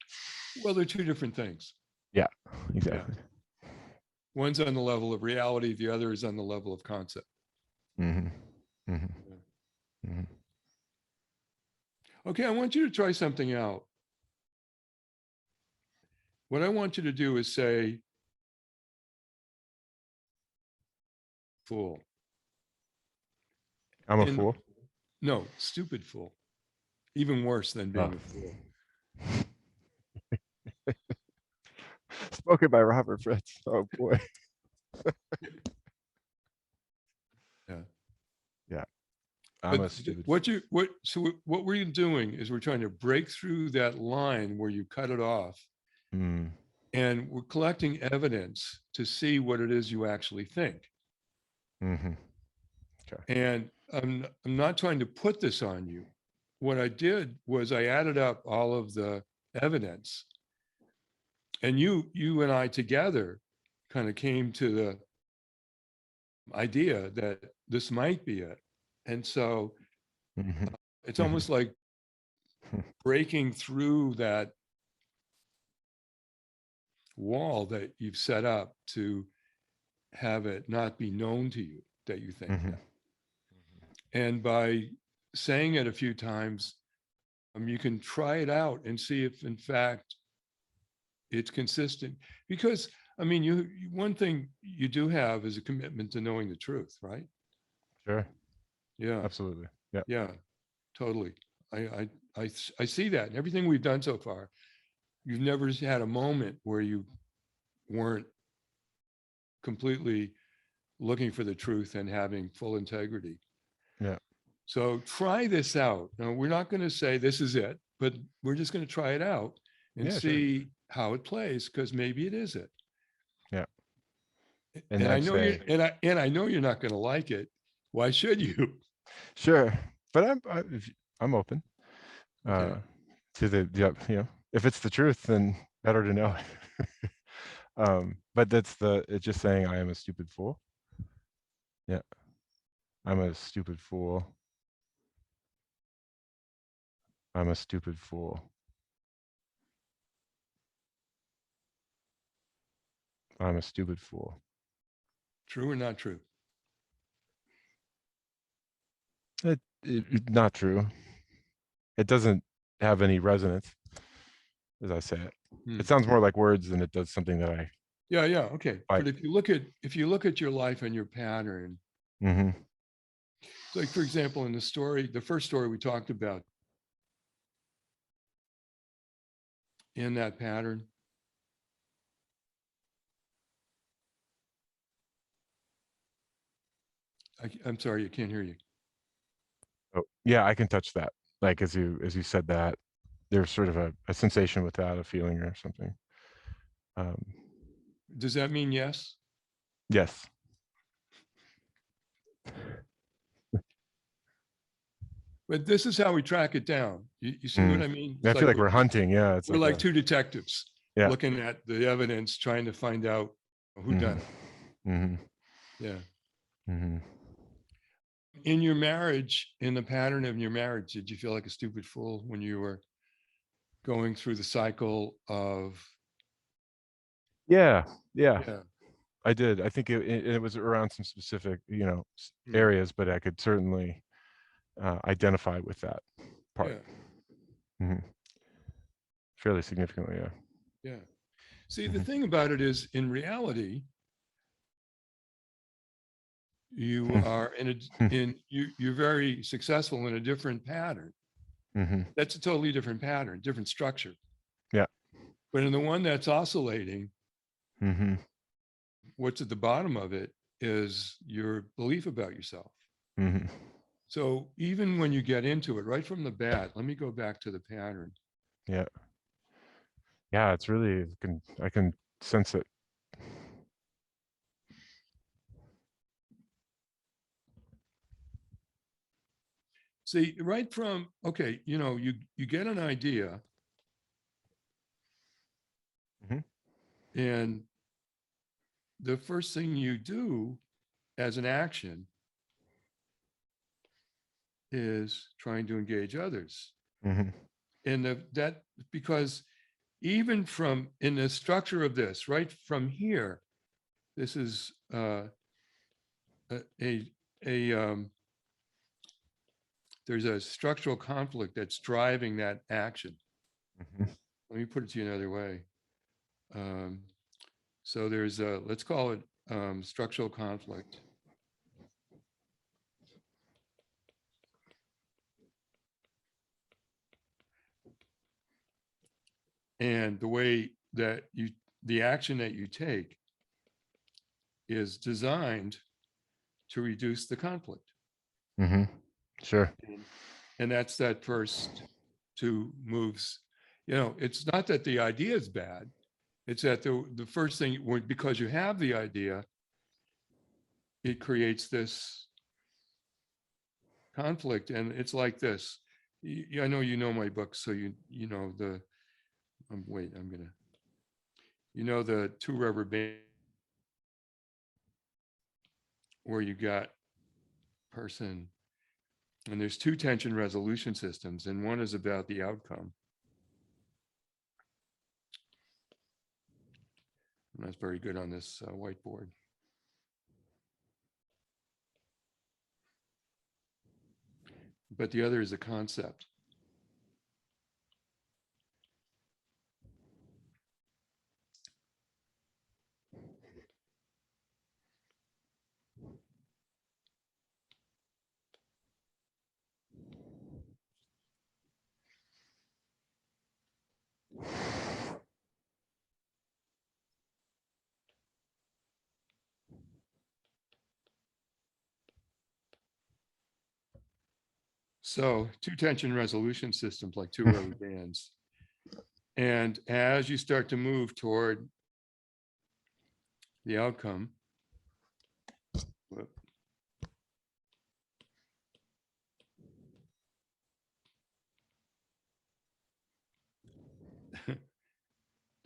well, they're two different things. Yeah, Yeah. exactly. One's on the level of reality, the other is on the level of concept. Hmm. Hmm. Yeah. Hmm. Okay, I want you to try something out. What I want you to do is say, fool. I'm a And fool. no, stupid fool. Even worse than Oh. being a fool. Spoken by Robert Fritz. Oh boy. Yeah. Yeah, I'm But a stupid so what we're doing is we're trying to break through that line where you cut it off, fool. Mm. and we're collecting evidence to see what it is you actually think. Hmm. Okay. And I'm not trying to put this on you. What I did was I added up all of the evidence, and you and I together kind of came to the idea that this might be it. And so Hmm. it's Hmm. almost like breaking through that wall that you've set up to have it not be known to you that you think Hmm. that. And by saying it a few times, you can try it out and see if, in fact, it's consistent. Because, I mean, one thing you do have is a commitment to knowing the truth, right? Sure. Yeah, Absolutely. Yeah. yeah, totally. I see that in everything we've done so far. You've never had a moment where you weren't completely looking for the truth and having full integrity. Yeah. So try this out. Now, we're not going to say this is it, but we're just going to try it out and Yeah. Sure. see how it plays, because maybe it is it. Yeah. And And I I'd know you're say, and I know you're not going to like it. Why should you? sure, but I'm open Okay. to if it's the truth, then better to know it. But it's just saying I am a stupid fool. Yeah. I'm a stupid fool. I'm a stupid fool. I'm a stupid fool. True or not true? Not true. It doesn't have any resonance as I say it. Hmm. It sounds more like words than it does something that Yeah, yeah, okay. I. But if you look at your life and your pattern, Mm-hmm. like for example, in the story, the first story we talked about, in that pattern, I'm sorry, I can't hear you. Oh, yeah, I can touch that. Like as you said that, there's sort of a sensation with that, a feeling or something. Um, Does that mean yes? yes. But this is how we track it down. You see what Mm. I mean? I It's feel like like we're hunting. Yeah, it's we're like like a two detectives yeah. looking at the evidence, trying to find out who done Mm-hmm. it. Mm-hmm. Yeah. Mm-hmm. In your marriage, in the pattern of your marriage, did you feel like a stupid fool when you were going through the cycle of, Yeah, yeah, yeah, I did. I think it was around some specific, hmm, areas, but I could certainly identify with that part. yeah, Hmm. Fairly significantly, yeah. yeah. See, the Hmm. thing about it is, in reality, you are you're very successful in a different pattern. That's a totally different pattern, different structure. Yeah. But in the one that's oscillating, what's at the bottom of it is your belief about yourself. So even when you get into it right from the bat, let me go back to the pattern. Yeah. Yeah, it's really, I can sense it. See, right from, okay, you get an idea, and the first thing you do as an action is trying to engage others. And that, because even from in the structure of this, right from here, this is there's a structural conflict that's driving that action. Let me put it to you another way. So there's a, let's call it structural conflict. And the way that the action that you take is designed to reduce the conflict. Sure. And that's that first two moves. It's not that the idea is bad. It's that the first thing, because you have the idea, it creates this conflict. And it's like this. I know you know my book, so you know the, wait, I'm gonna, the two rubber band where you got person, and there's two tension resolution systems, and one is about the outcome. I'm not very good on this whiteboard. But the other is a concept. So two tension resolution systems, like two rubber bands. And as you start to move toward the outcome,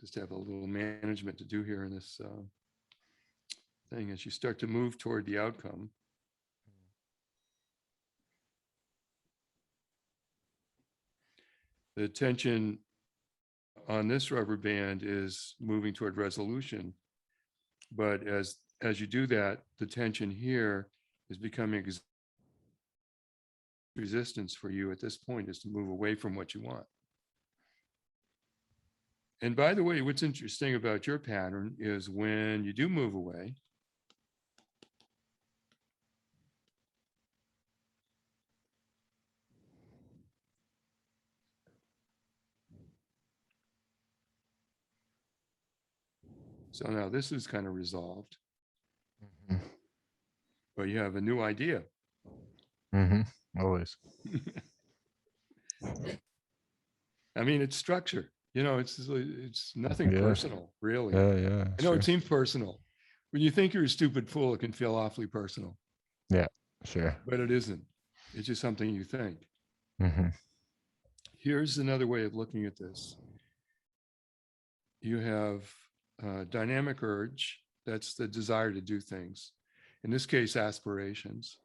just have a little management to do here in this thing. As you start to move toward the outcome, the tension on this rubber band is moving toward resolution. But as you do that, the tension here is becoming resistance for you at this point is to move away from what you want. And by the way, what's interesting about your pattern is when you do move away, so now this is kind of resolved, but you have a new idea. Always. I mean, it's structure. It's nothing personal, really. Yeah. I know it seems personal. When you think you're a stupid fool, it can feel awfully personal. Yeah, sure. But it isn't. It's just something you think. Here's another way of looking at this. You have dynamic urge. That's the desire to do things. In this case, aspirations.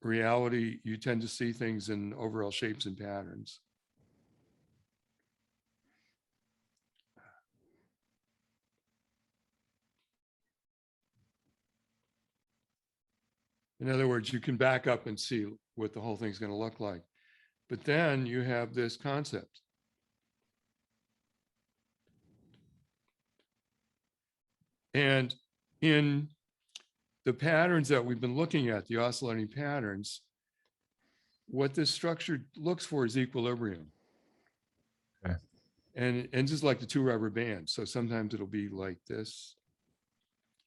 Reality, you tend to see things in overall shapes and patterns. In other words, you can back up and see what the whole thing's going to look like. But then you have this concept. And in the patterns that we've been looking at, the oscillating patterns, what this structure looks for is equilibrium. Okay. And just like the two rubber bands. So sometimes it'll be like this,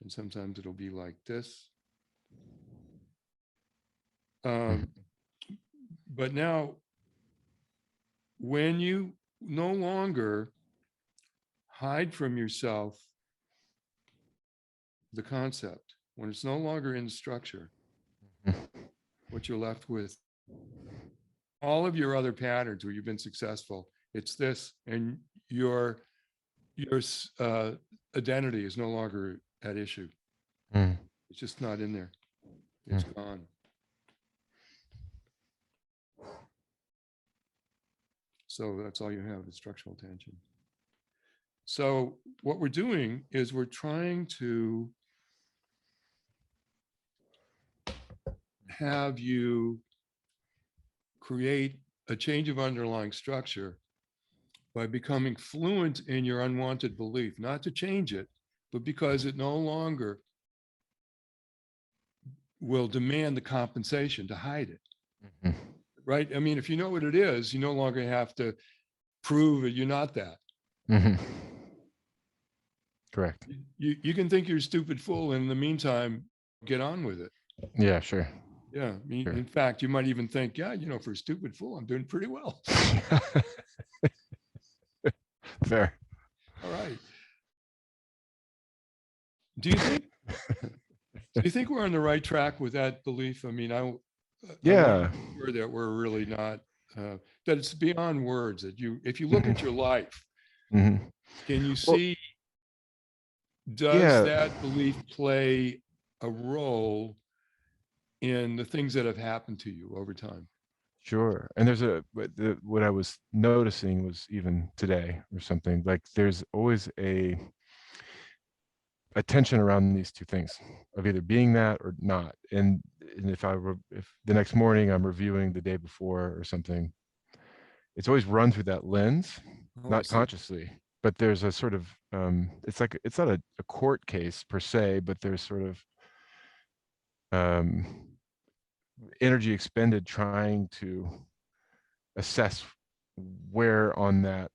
and sometimes it'll be like this. But now, when you no longer hide from yourself the concept, when it's no longer in structure, what you're left with, all of your other patterns where you've been successful, it's this, and your identity is no longer at issue. It's just not in there. It's gone. So that's all you have is structural tension. So what we're doing is we're trying to have you create a change of underlying structure by becoming fluent in your unwanted belief, not to change it, but because it no longer will demand the compensation to hide it. Right? I mean, if you know what it is, you no longer have to prove that you're not that. Correct. You can think you're a stupid fool, and in the meantime, get on with it. Yeah, sure. Yeah. Sure. In fact, you might even think, yeah, for a stupid fool, I'm doing pretty well. Fair. All right. Do you think we're on the right track with that belief? I mean, I Yeah. want to be sure that we're really not, that it's beyond words, that if you look at your life, can you see, does that belief play a role in the things that have happened to you over time? Sure. And there's what I was noticing was even today or something, like there's always a tension around these two things of either being that or not. And if the next morning I'm reviewing the day before or something, it's always run through that lens, not consciously, but there's a sort of, it's like, it's not a court case per se, but there's sort of energy expended trying to assess where on that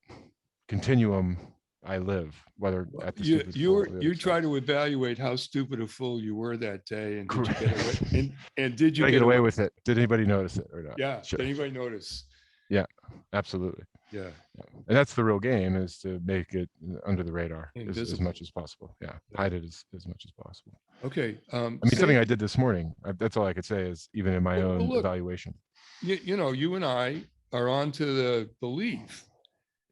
continuum I live, whether at the stupid fool or the other you side. try to evaluate how stupid a fool you were that day, and did you get away? And did you get away with it? Did anybody notice it or not? Yeah. Sure. Did anybody notice? Yeah, absolutely. Yeah. And that's the real game, is to make it under the radar as much as possible. Yeah, hide it as much as possible. Okay. I mean, something I did this morning, that's all I could say, is even in my own evaluation. You and I are onto the belief.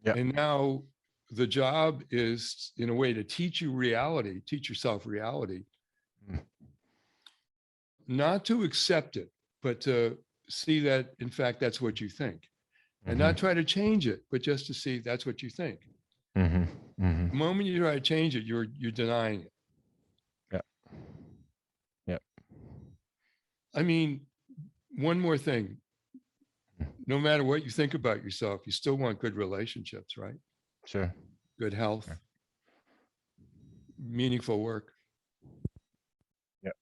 Yeah. And now the job is, in a way, to teach yourself reality. Not to accept it, but to see that, in fact, that's what you think. And not try to change it, but just to see that's what you think. The moment you try to change it, you're denying it. Yeah. Yeah. I mean, one more thing. No matter what you think about yourself, you still want good relationships, right? Sure. Good health. Sure. Meaningful work. Yeah.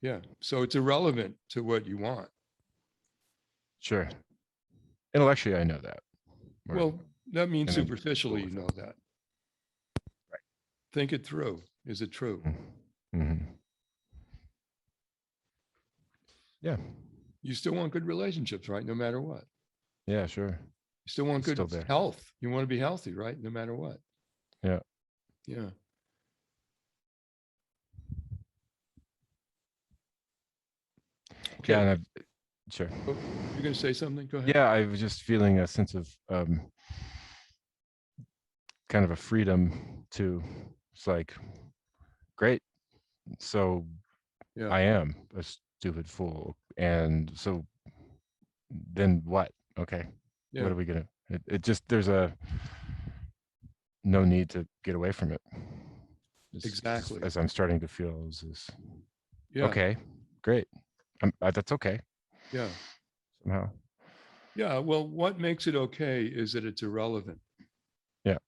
Yeah. So it's irrelevant to what you want. Sure. Intellectually, I know that. Well, that means superficially you know that. Right. Think it through. Is it true? Yeah. You still want good relationships, right? No matter what. Yeah, sure. You still want good health. You want to be healthy, right? No matter what. Yeah. Yeah. Okay. Yeah, and sure. Oh, you're going to say something? Go ahead. Yeah, I was just feeling a sense of kind of a freedom to, it's like, great. So yeah. I am a stupid fool. And so then what? Okay. Yeah. What are we going to, it just, there's no need to get away from it. Exactly. As I'm starting to feel is yeah. Okay, great. That's okay. Yeah. Somehow. Yeah. Well, what makes it okay is that it's irrelevant. Yeah.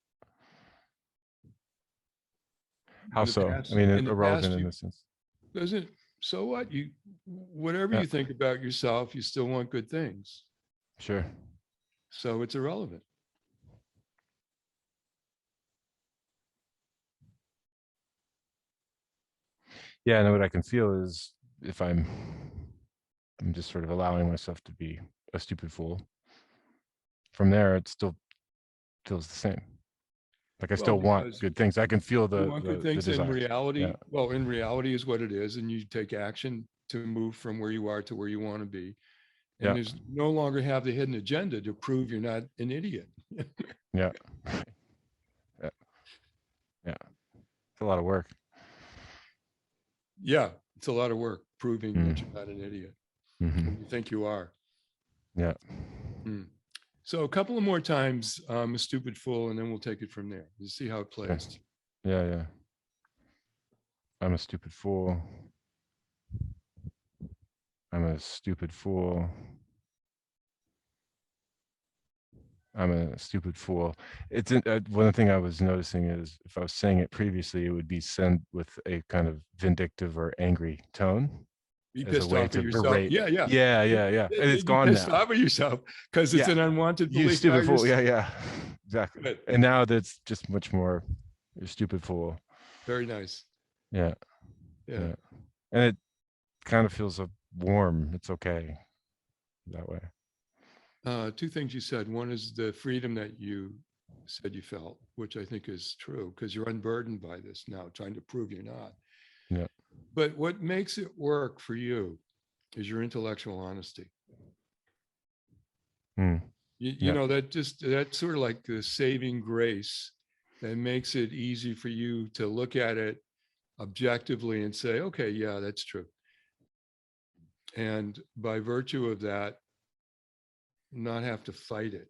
How in the so? past, I mean, in the irrelevant past, in you this sense. doesn't, so what? You, whatever Yeah, you think about yourself, you still want good things. sure. So it's irrelevant. Yeah, and what I can feel is if I'm just sort of allowing myself to be a stupid fool. From there, it still feels the same. Like I Well, still want because good things. I can feel you want good the things in desire. Yeah, reality. Well, in reality is what it is. And you take action to move from where you are to where you want to be. And yeah, there's no longer have the hidden agenda to prove you're not an idiot. yeah, yeah, yeah. It's a lot of work. Yeah, it's a lot of work proving Mm. that you're not an idiot Hmm. when you think you are. Yeah, Hmm. So a couple of more times, a stupid fool, and then we'll take it from there. You see how it sure. plays. Yeah, yeah. I'm a stupid fool. I'm a stupid fool. I'm a stupid fool. It's one thing I was noticing is if I was saying it previously, it would be said with a kind of vindictive or angry tone Be as a pissed way off at to yourself. berate. Yeah, yeah. Yeah, yeah, yeah. And it's Be gone pissed now. off at yourself because it's Yeah, an unwanted you belief. Now stupid you're fool. Yeah, yeah, exactly. good. And now that's just much more, you stupid fool. Very nice. Yeah, Yeah. yeah. And it kind of feels warm. It's okay that way. Two things you said. One is the freedom that you said you felt, which I think is true because you're unburdened by this now, trying to prove you're not. Yeah. But what makes it work for you is your intellectual honesty. Mm. You Yeah. know, that's sort of like the saving grace that makes it easy for you to look at it objectively and say, okay, yeah, that's true. And by virtue of that, not have to fight it,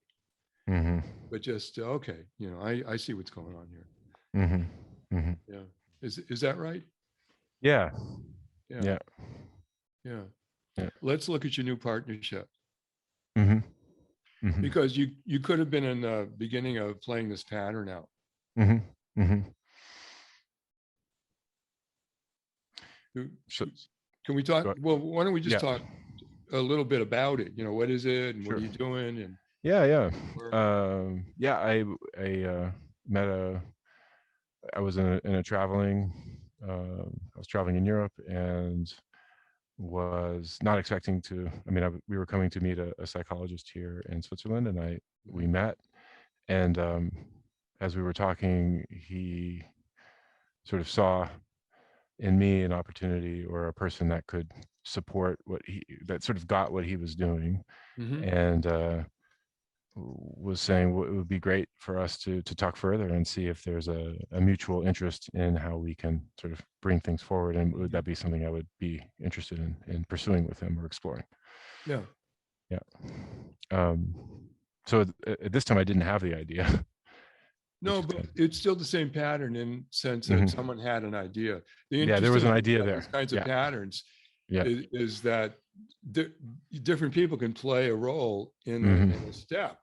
Mm-hmm. but just, okay, you know, I see what's going on here. Mm-hmm. Mm-hmm. Yeah. Is that right? Yeah. Yeah. Yeah. Yeah. Yeah. Let's look at your new partnership Mm-hmm. Mm-hmm. because you could have been in the beginning of playing this pattern out. Mm-hmm. Mm-hmm. So, Can we talk? Well, why don't we just yeah, talk a little bit about it? You know, what is it and what sure. are you doing? And Yeah, yeah. or, Yeah, I met I was in a traveling, I was traveling in Europe and was not expecting to, I mean, we were coming to meet a psychologist here in Switzerland and we met. And as we were talking, he sort of saw in me an opportunity or a person that could support that sort of got what he was doing. Mhm. And was saying it would be great for us to talk further and see if there's a mutual interest in how we can sort of bring things forward, and would that be something I would be interested in pursuing with him or exploring. Yeah. Yeah. So at this time I didn't have the idea. No, but it's still the same pattern in sense that Mm-hmm. someone had an idea. The Yeah, there was interesting an thing idea about there. these kinds of Yeah. patterns Yeah. is that different people can play a role in Mm-hmm. a step.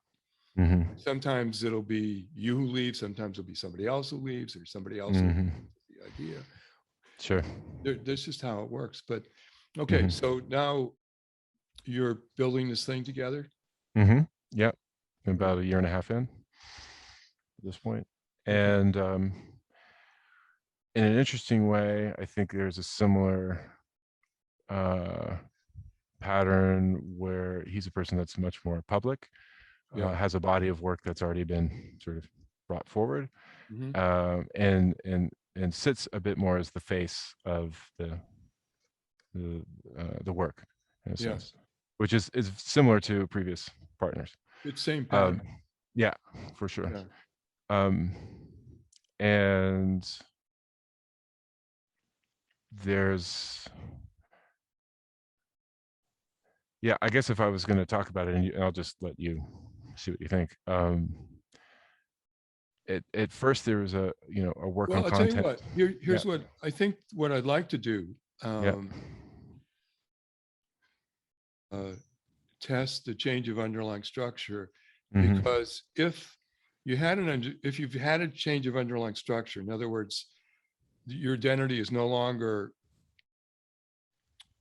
Mm-hmm. Sometimes it'll be you who leaves, sometimes it'll be somebody else who leaves, or somebody else who Mm-hmm. the idea. Sure. That's just how it works. But okay, Mm-hmm. so now you're building this thing together. Mm-hmm. Yep. About a year and a half in at this point. Okay. And in an interesting way, I think there's a similar pattern where he's a person that's much more public, Yeah. has a body of work that's already been sort of brought forward, Mhm. and sits a bit more as the face of the work in a Yeah. sense, which is similar to previous partners. It's same pattern. Yeah, for sure. Yeah. And there's, yeah, I guess if I was going to talk about it, and I'll just let you see what you think. At first there was a work Well, on I'll tell you content. what. Here's what I think. What I'd like to do. Yeah. Test the change of underlying structure, Mhm. because if you've had a change of underlying structure, in other words, your identity is no longer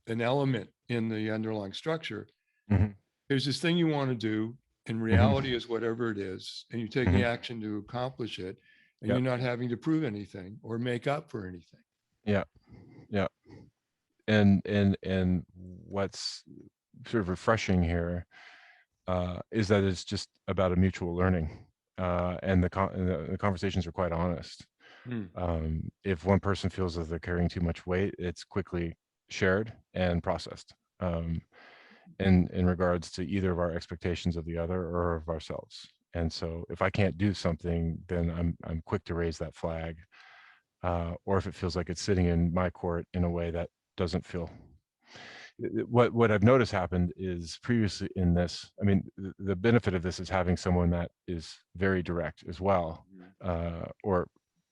an element in the underlying structure. Mhm. There's this thing you want to do, and reality is whatever it is, and you're taking action to accomplish it, and Yep. you're not having to prove anything or make up for anything. Yeah. Yeah. And what's sort of refreshing here is that it's just about a mutual learning, and the conversations are quite honest. If one person feels that they're carrying too much weight, it's quickly shared and processed, in regards to either of our expectations of the other or of ourselves. And so if I can't do something, then I'm quick to raise that flag, or if it feels like it's sitting in my court in a way that doesn't feel. What I've noticed happened is previously in this, I mean, the benefit of this is having someone that is very direct as well, or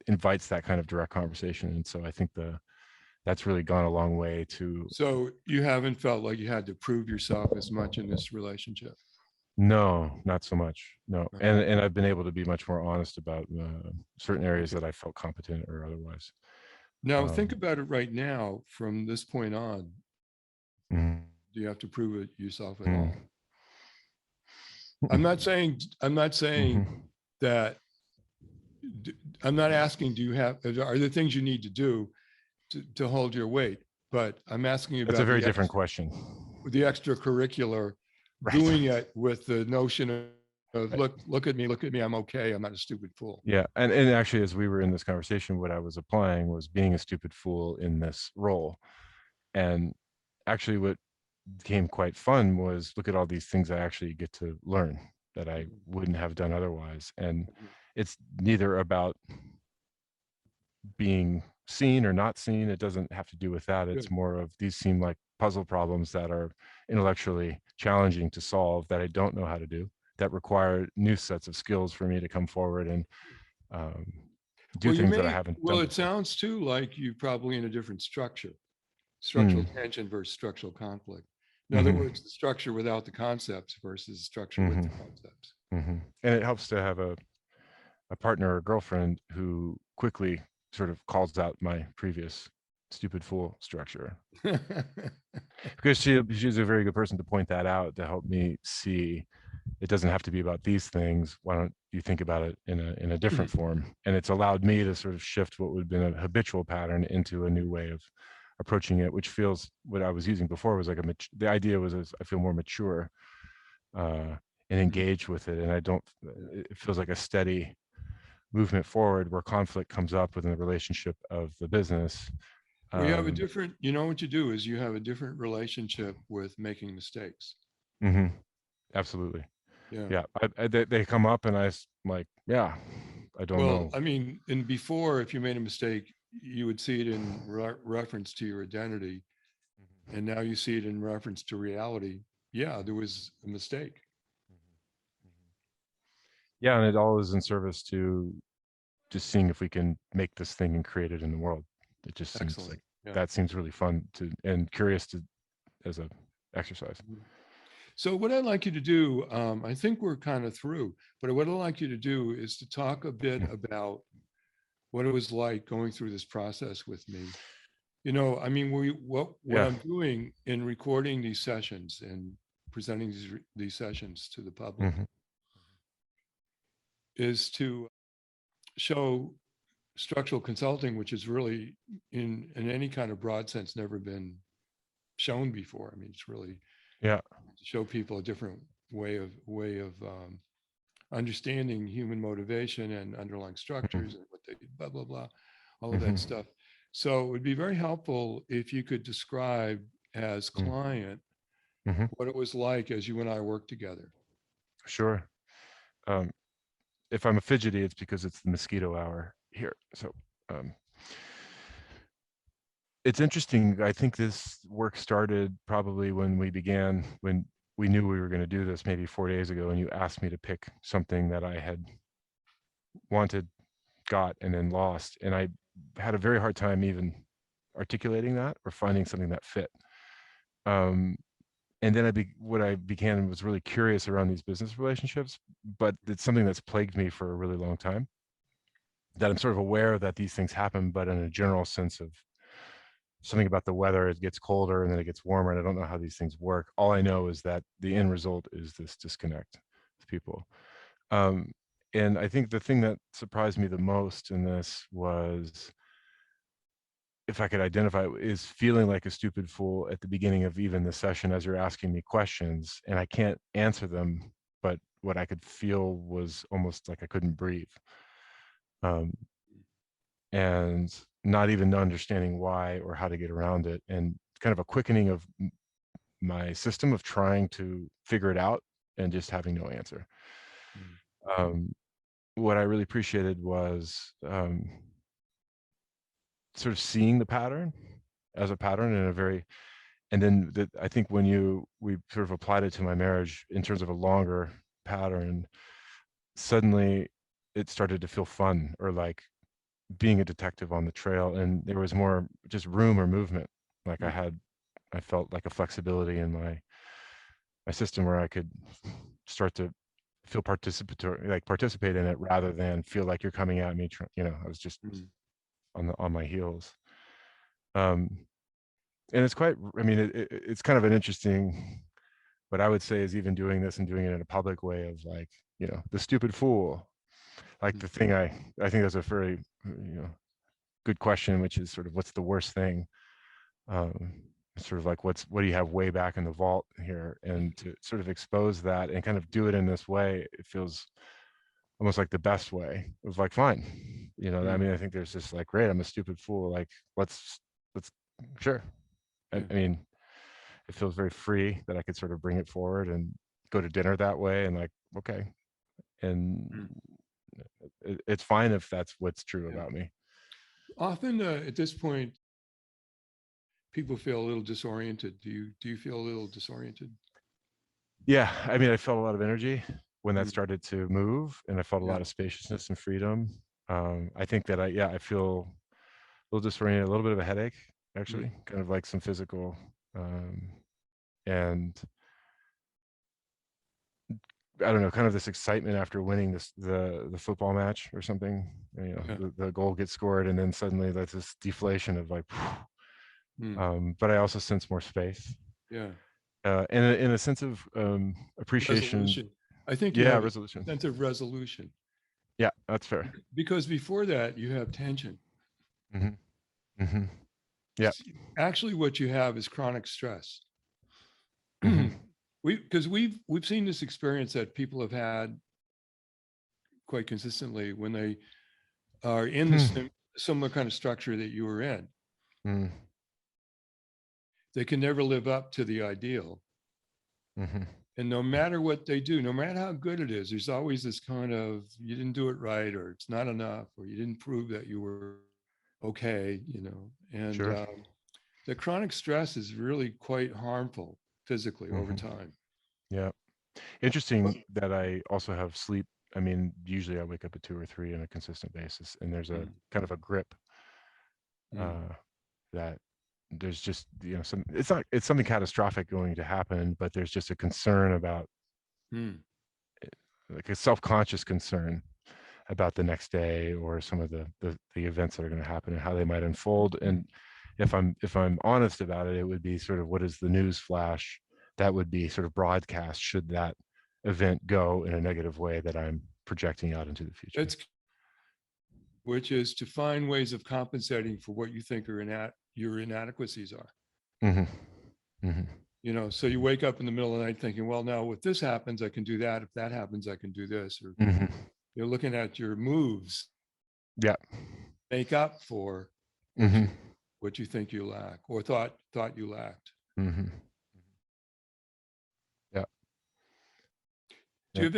invites that kind of direct conversation. And so I think that's really gone a long way to. So you haven't felt like you had to prove yourself as much in this relationship? No, not so much. No. Okay. And I've been able to be much more honest about certain areas that I felt competent or otherwise. Now think about it right now. From this point on, Mhm. do you have to prove it yourself at Mhm. all? I'm not saying Mhm. that. I'm not asking, are there things you need to do to hold your weight? But I'm asking you That's a about very different question. the extracurricular, Right. doing it with the notion of look at me, I'm okay, I'm not a stupid fool. Yeah, and actually, as we were in this conversation, what I was applying was being a stupid fool in this role. And actually, what became quite fun was look at all these things I actually get to learn that I wouldn't have done otherwise. And it's neither about being seen or not seen. It doesn't have to do with that. It's more of these seem like puzzle problems that are intellectually challenging to solve that I don't know how to do, that require new sets of skills for me to come forward and do things that I haven't done It before. sounds too like you're probably in a different structural Mm. tension versus structural conflict. In other Mhm. words, the structure without the concepts versus the structure with the Mhm. concepts. Mhm. And it helps to have a partner or girlfriend who quickly sort of calls out my previous stupid fool structure, because she's a very good person to point that out, to help me see it doesn't have to be about these things. Why don't you think about it in a different form? And it's allowed me to sort of shift what would have been a habitual pattern into a new way of approaching it, which feels, what I was using before was like the idea was, I feel more mature, and engaged with it. And it feels like a steady movement forward where conflict comes up within the relationship of the business. Well, you know what you do is you have a different relationship with making mistakes. Mm-hmm. Absolutely. Yeah. Yeah. They come up and I'm like, yeah, I don't know. I mean, and before, if you made a mistake, you would see it in reference to your identity. And now you see it in reference to reality. Yeah, there was a mistake. Yeah. And it all is in service to just seeing if we can make this thing and create it in the world. It just seems Excellent. like Yeah. that seems really fun and curious as a exercise. So what I'd like you to do, I think we're kind of through, but what I'd like you to do is to talk a bit about what it was like going through this process with me. You know, I mean, what Yeah. I'm doing in recording these sessions and presenting these sessions to the public Mhm. is to show structural consulting, which is really in any kind of broad sense never been shown before. I mean, it's really Yeah. to show people a different way of understanding human motivation and underlying structures and what they blah blah blah, all of that stuff. So it would be very helpful if you could describe as client Mhm. what it was like as you and I worked together. Sure. Um, if I'm a fidgety, it's because it's the mosquito hour here. So it's interesting. I think this work started probably when we knew we were going to do this, maybe 4 days ago, and you asked me to pick something that I had wanted, got, and then lost. And I had a very hard time even articulating that or finding something that fit. And then what I began was really curious around these business relationships, but it's something that's plagued me for a really long time. that I'm sort of aware that these things happen, but in a general sense of something about the weather, it gets colder and then it gets warmer, and I don't know how these things work. All I know is that the end result is this disconnect with people. Um, and I think the thing that surprised me the most in this was, if I could identify, is feeling like a stupid fool at the beginning of even the session as you're asking me questions and I can't answer them, but what I could feel was almost like I couldn't breathe. And not even understanding why or how to get around it, and kind of a quickening of my system of trying to figure it out and just having no answer. What I really appreciated was sort of seeing the pattern as a pattern in a very, and then I think when we sort of applied it to my marriage in terms of a longer pattern, suddenly it started to feel fun, or like being a detective on the trail, and there was more just room or movement. Like I felt like a flexibility in my system where I could start to feel participatory, like participate in it, rather than feel like you're coming at me. I was just on my heels. And it's quite, I mean, it's kind of an interesting, what I would say is even doing this and doing it in a public way of like, the stupid fool, like the thing I think that's a very, good question, which is sort of what's the worst thing? Sort of like what do you have way back in the vault here? And to sort of expose that and kind of do it in this way, it feels almost like the best way of like, fine, I mean, I think there's this like, great, I'm a stupid fool, like let's sure. I mean, it feels very free that I could sort of bring it forward and go to dinner that way, and like, okay, and it's fine if that's what's true about me. Often at this point, people feel a little disoriented. Do you feel a little disoriented? Yeah, I mean, I felt a lot of energy when that Mm. started to move, and I felt a Yeah. lot of spaciousness and freedom. I think that I feel a little disoriented, a little bit of a headache, actually, kind of like some physical, and I don't know, kind of this excitement after winning the football match or something. Yeah. The goal gets scored, and then suddenly there's this deflation of like, but I also sense more space. Yeah. And in a sense of appreciation. Resolution. I think you Yeah, have a resolution. sense of resolution. Yeah, that's fair. Because before that, you have tension. Yeah. Actually, what you have is chronic stress. Mm-hmm. Because we've seen this experience that people have had quite consistently when they are in the similar kind of structure that you were in. They can never live up to the ideal. And no matter what they do, no matter how good it is, there's always this kind of, you didn't do it right, or it's not enough, or you didn't prove that you were okay, and Sure. the chronic stress is really quite harmful physically over time. Yeah. Interesting that I also have sleep. I mean, usually I wake up at 2 or 3 on a consistent basis, and there's a kind of a grip that there's just, it's something catastrophic going to happen, but there's just a concern about, like a self-conscious concern about the next day, or some of the events that are going to happen and how they might unfold. And if I'm honest about it, it would be sort of, what is the news flash that would be sort of broadcast should that event go in a negative way that I'm projecting out into the future. Which is to find ways of compensating for what you think are your inadequacies are. So you wake up in the middle of the night thinking, well, now if this happens, I can do that. If that happens, I can do this. Or you're looking at your moves. Yeah. Make up for what you think you lack, or thought you lacked. Yeah. Do you have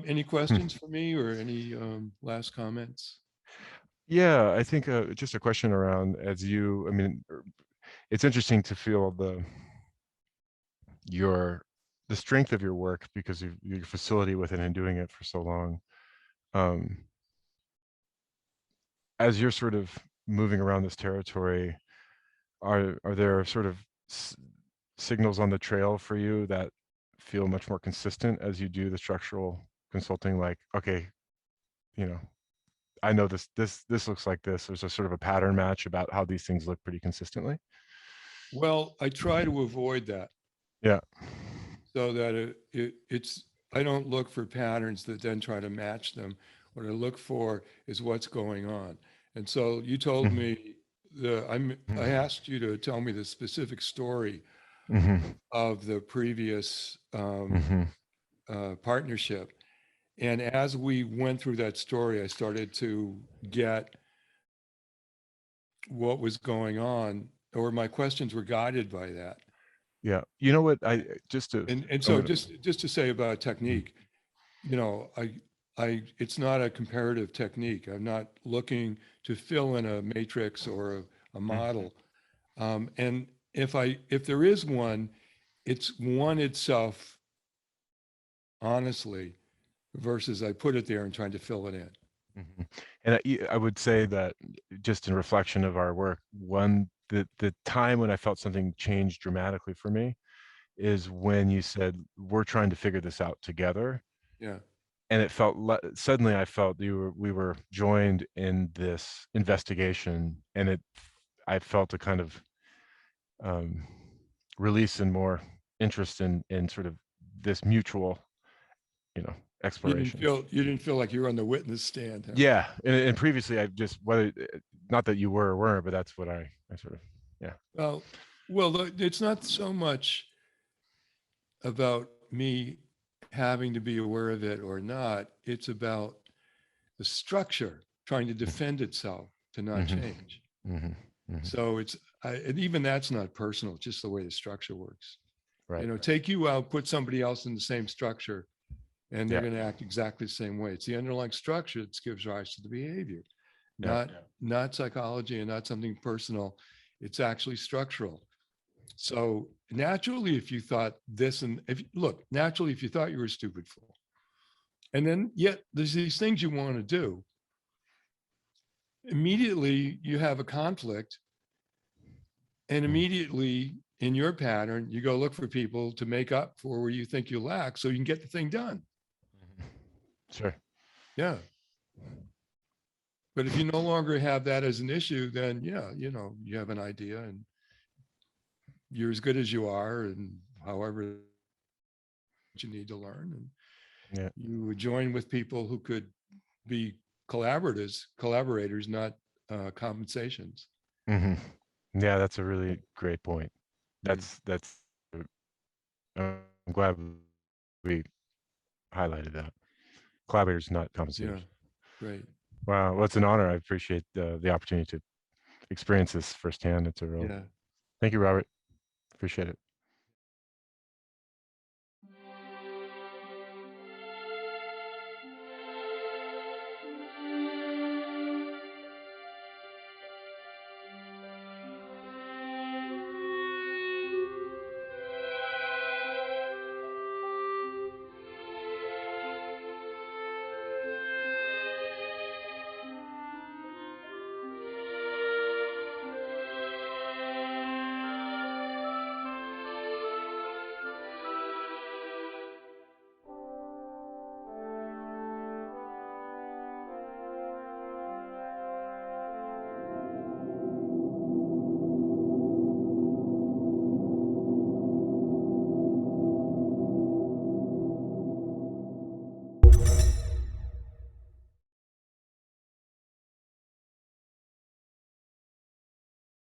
any questions for me, or any last comments? Yeah, I think just a question around, I mean, it's interesting to feel the strength of your work because of your facility with it and doing it for so long. As you're sort of moving around this territory, are there sort of signals on the trail for you that feel much more consistent as you do the structural consulting? Like, okay, I know this looks like this. There's a sort of a pattern match about how these things look pretty consistently. Well, I try to avoid that Yeah. so that I don't look for patterns that then try to match them. What I look for is what's going on. And so you told Mhm. me I asked you to tell me the specific story of the previous partnership. And as we went through that story, I started to get what was going on, or my questions were guided by that. Yeah. You know what? I just to And so just to say about technique, you know, it's not a comparative technique. I'm not looking to fill in a matrix or a model. And if there is one, it's one itself, honestly, versus I put it there and trying to fill it in. And I would say that just in reflection of our work, the time when I felt something change dramatically for me is when you said, we're trying to figure this out together. Yeah. And it felt suddenly I felt we were joined in this investigation, and I felt a kind of release and more interest in sort of this mutual, exploration. You didn't feel like you were on the witness stand. Huh? Yeah, and previously I just not that you were or weren't, but that's what I sort of, yeah. Well, look, it's not so much about me having to be aware of it or not. It's about the structure trying to defend itself to not change. So and even that's not personal, just the way the structure works. Right. Take you out, put somebody else in the same structure, and they're Yeah. going to act exactly the same way. It's the underlying structure that gives rise to the behavior, Yeah. not psychology and not something personal. It's actually structural. So naturally, if you thought this, and naturally, if you thought you were a stupid fool, and then yet there's these things you want to do, immediately you have a conflict, and immediately in your pattern, you go look for people to make up for where you think you lack so you can get the thing done. Sure. Yeah. But if you no longer have that as an issue, then yeah, you have an idea and you're as good as you are, and however you need to learn, and Yeah. you would join with people who could be collaborators, not compensations. Yeah, that's a really great point. That's I'm glad we highlighted that. Collaborators, not compensators. Yeah, great. Wow, well, it's an honor. I appreciate the opportunity to experience this firsthand. It's a real. Yeah. Thank you, Robert. Appreciate it.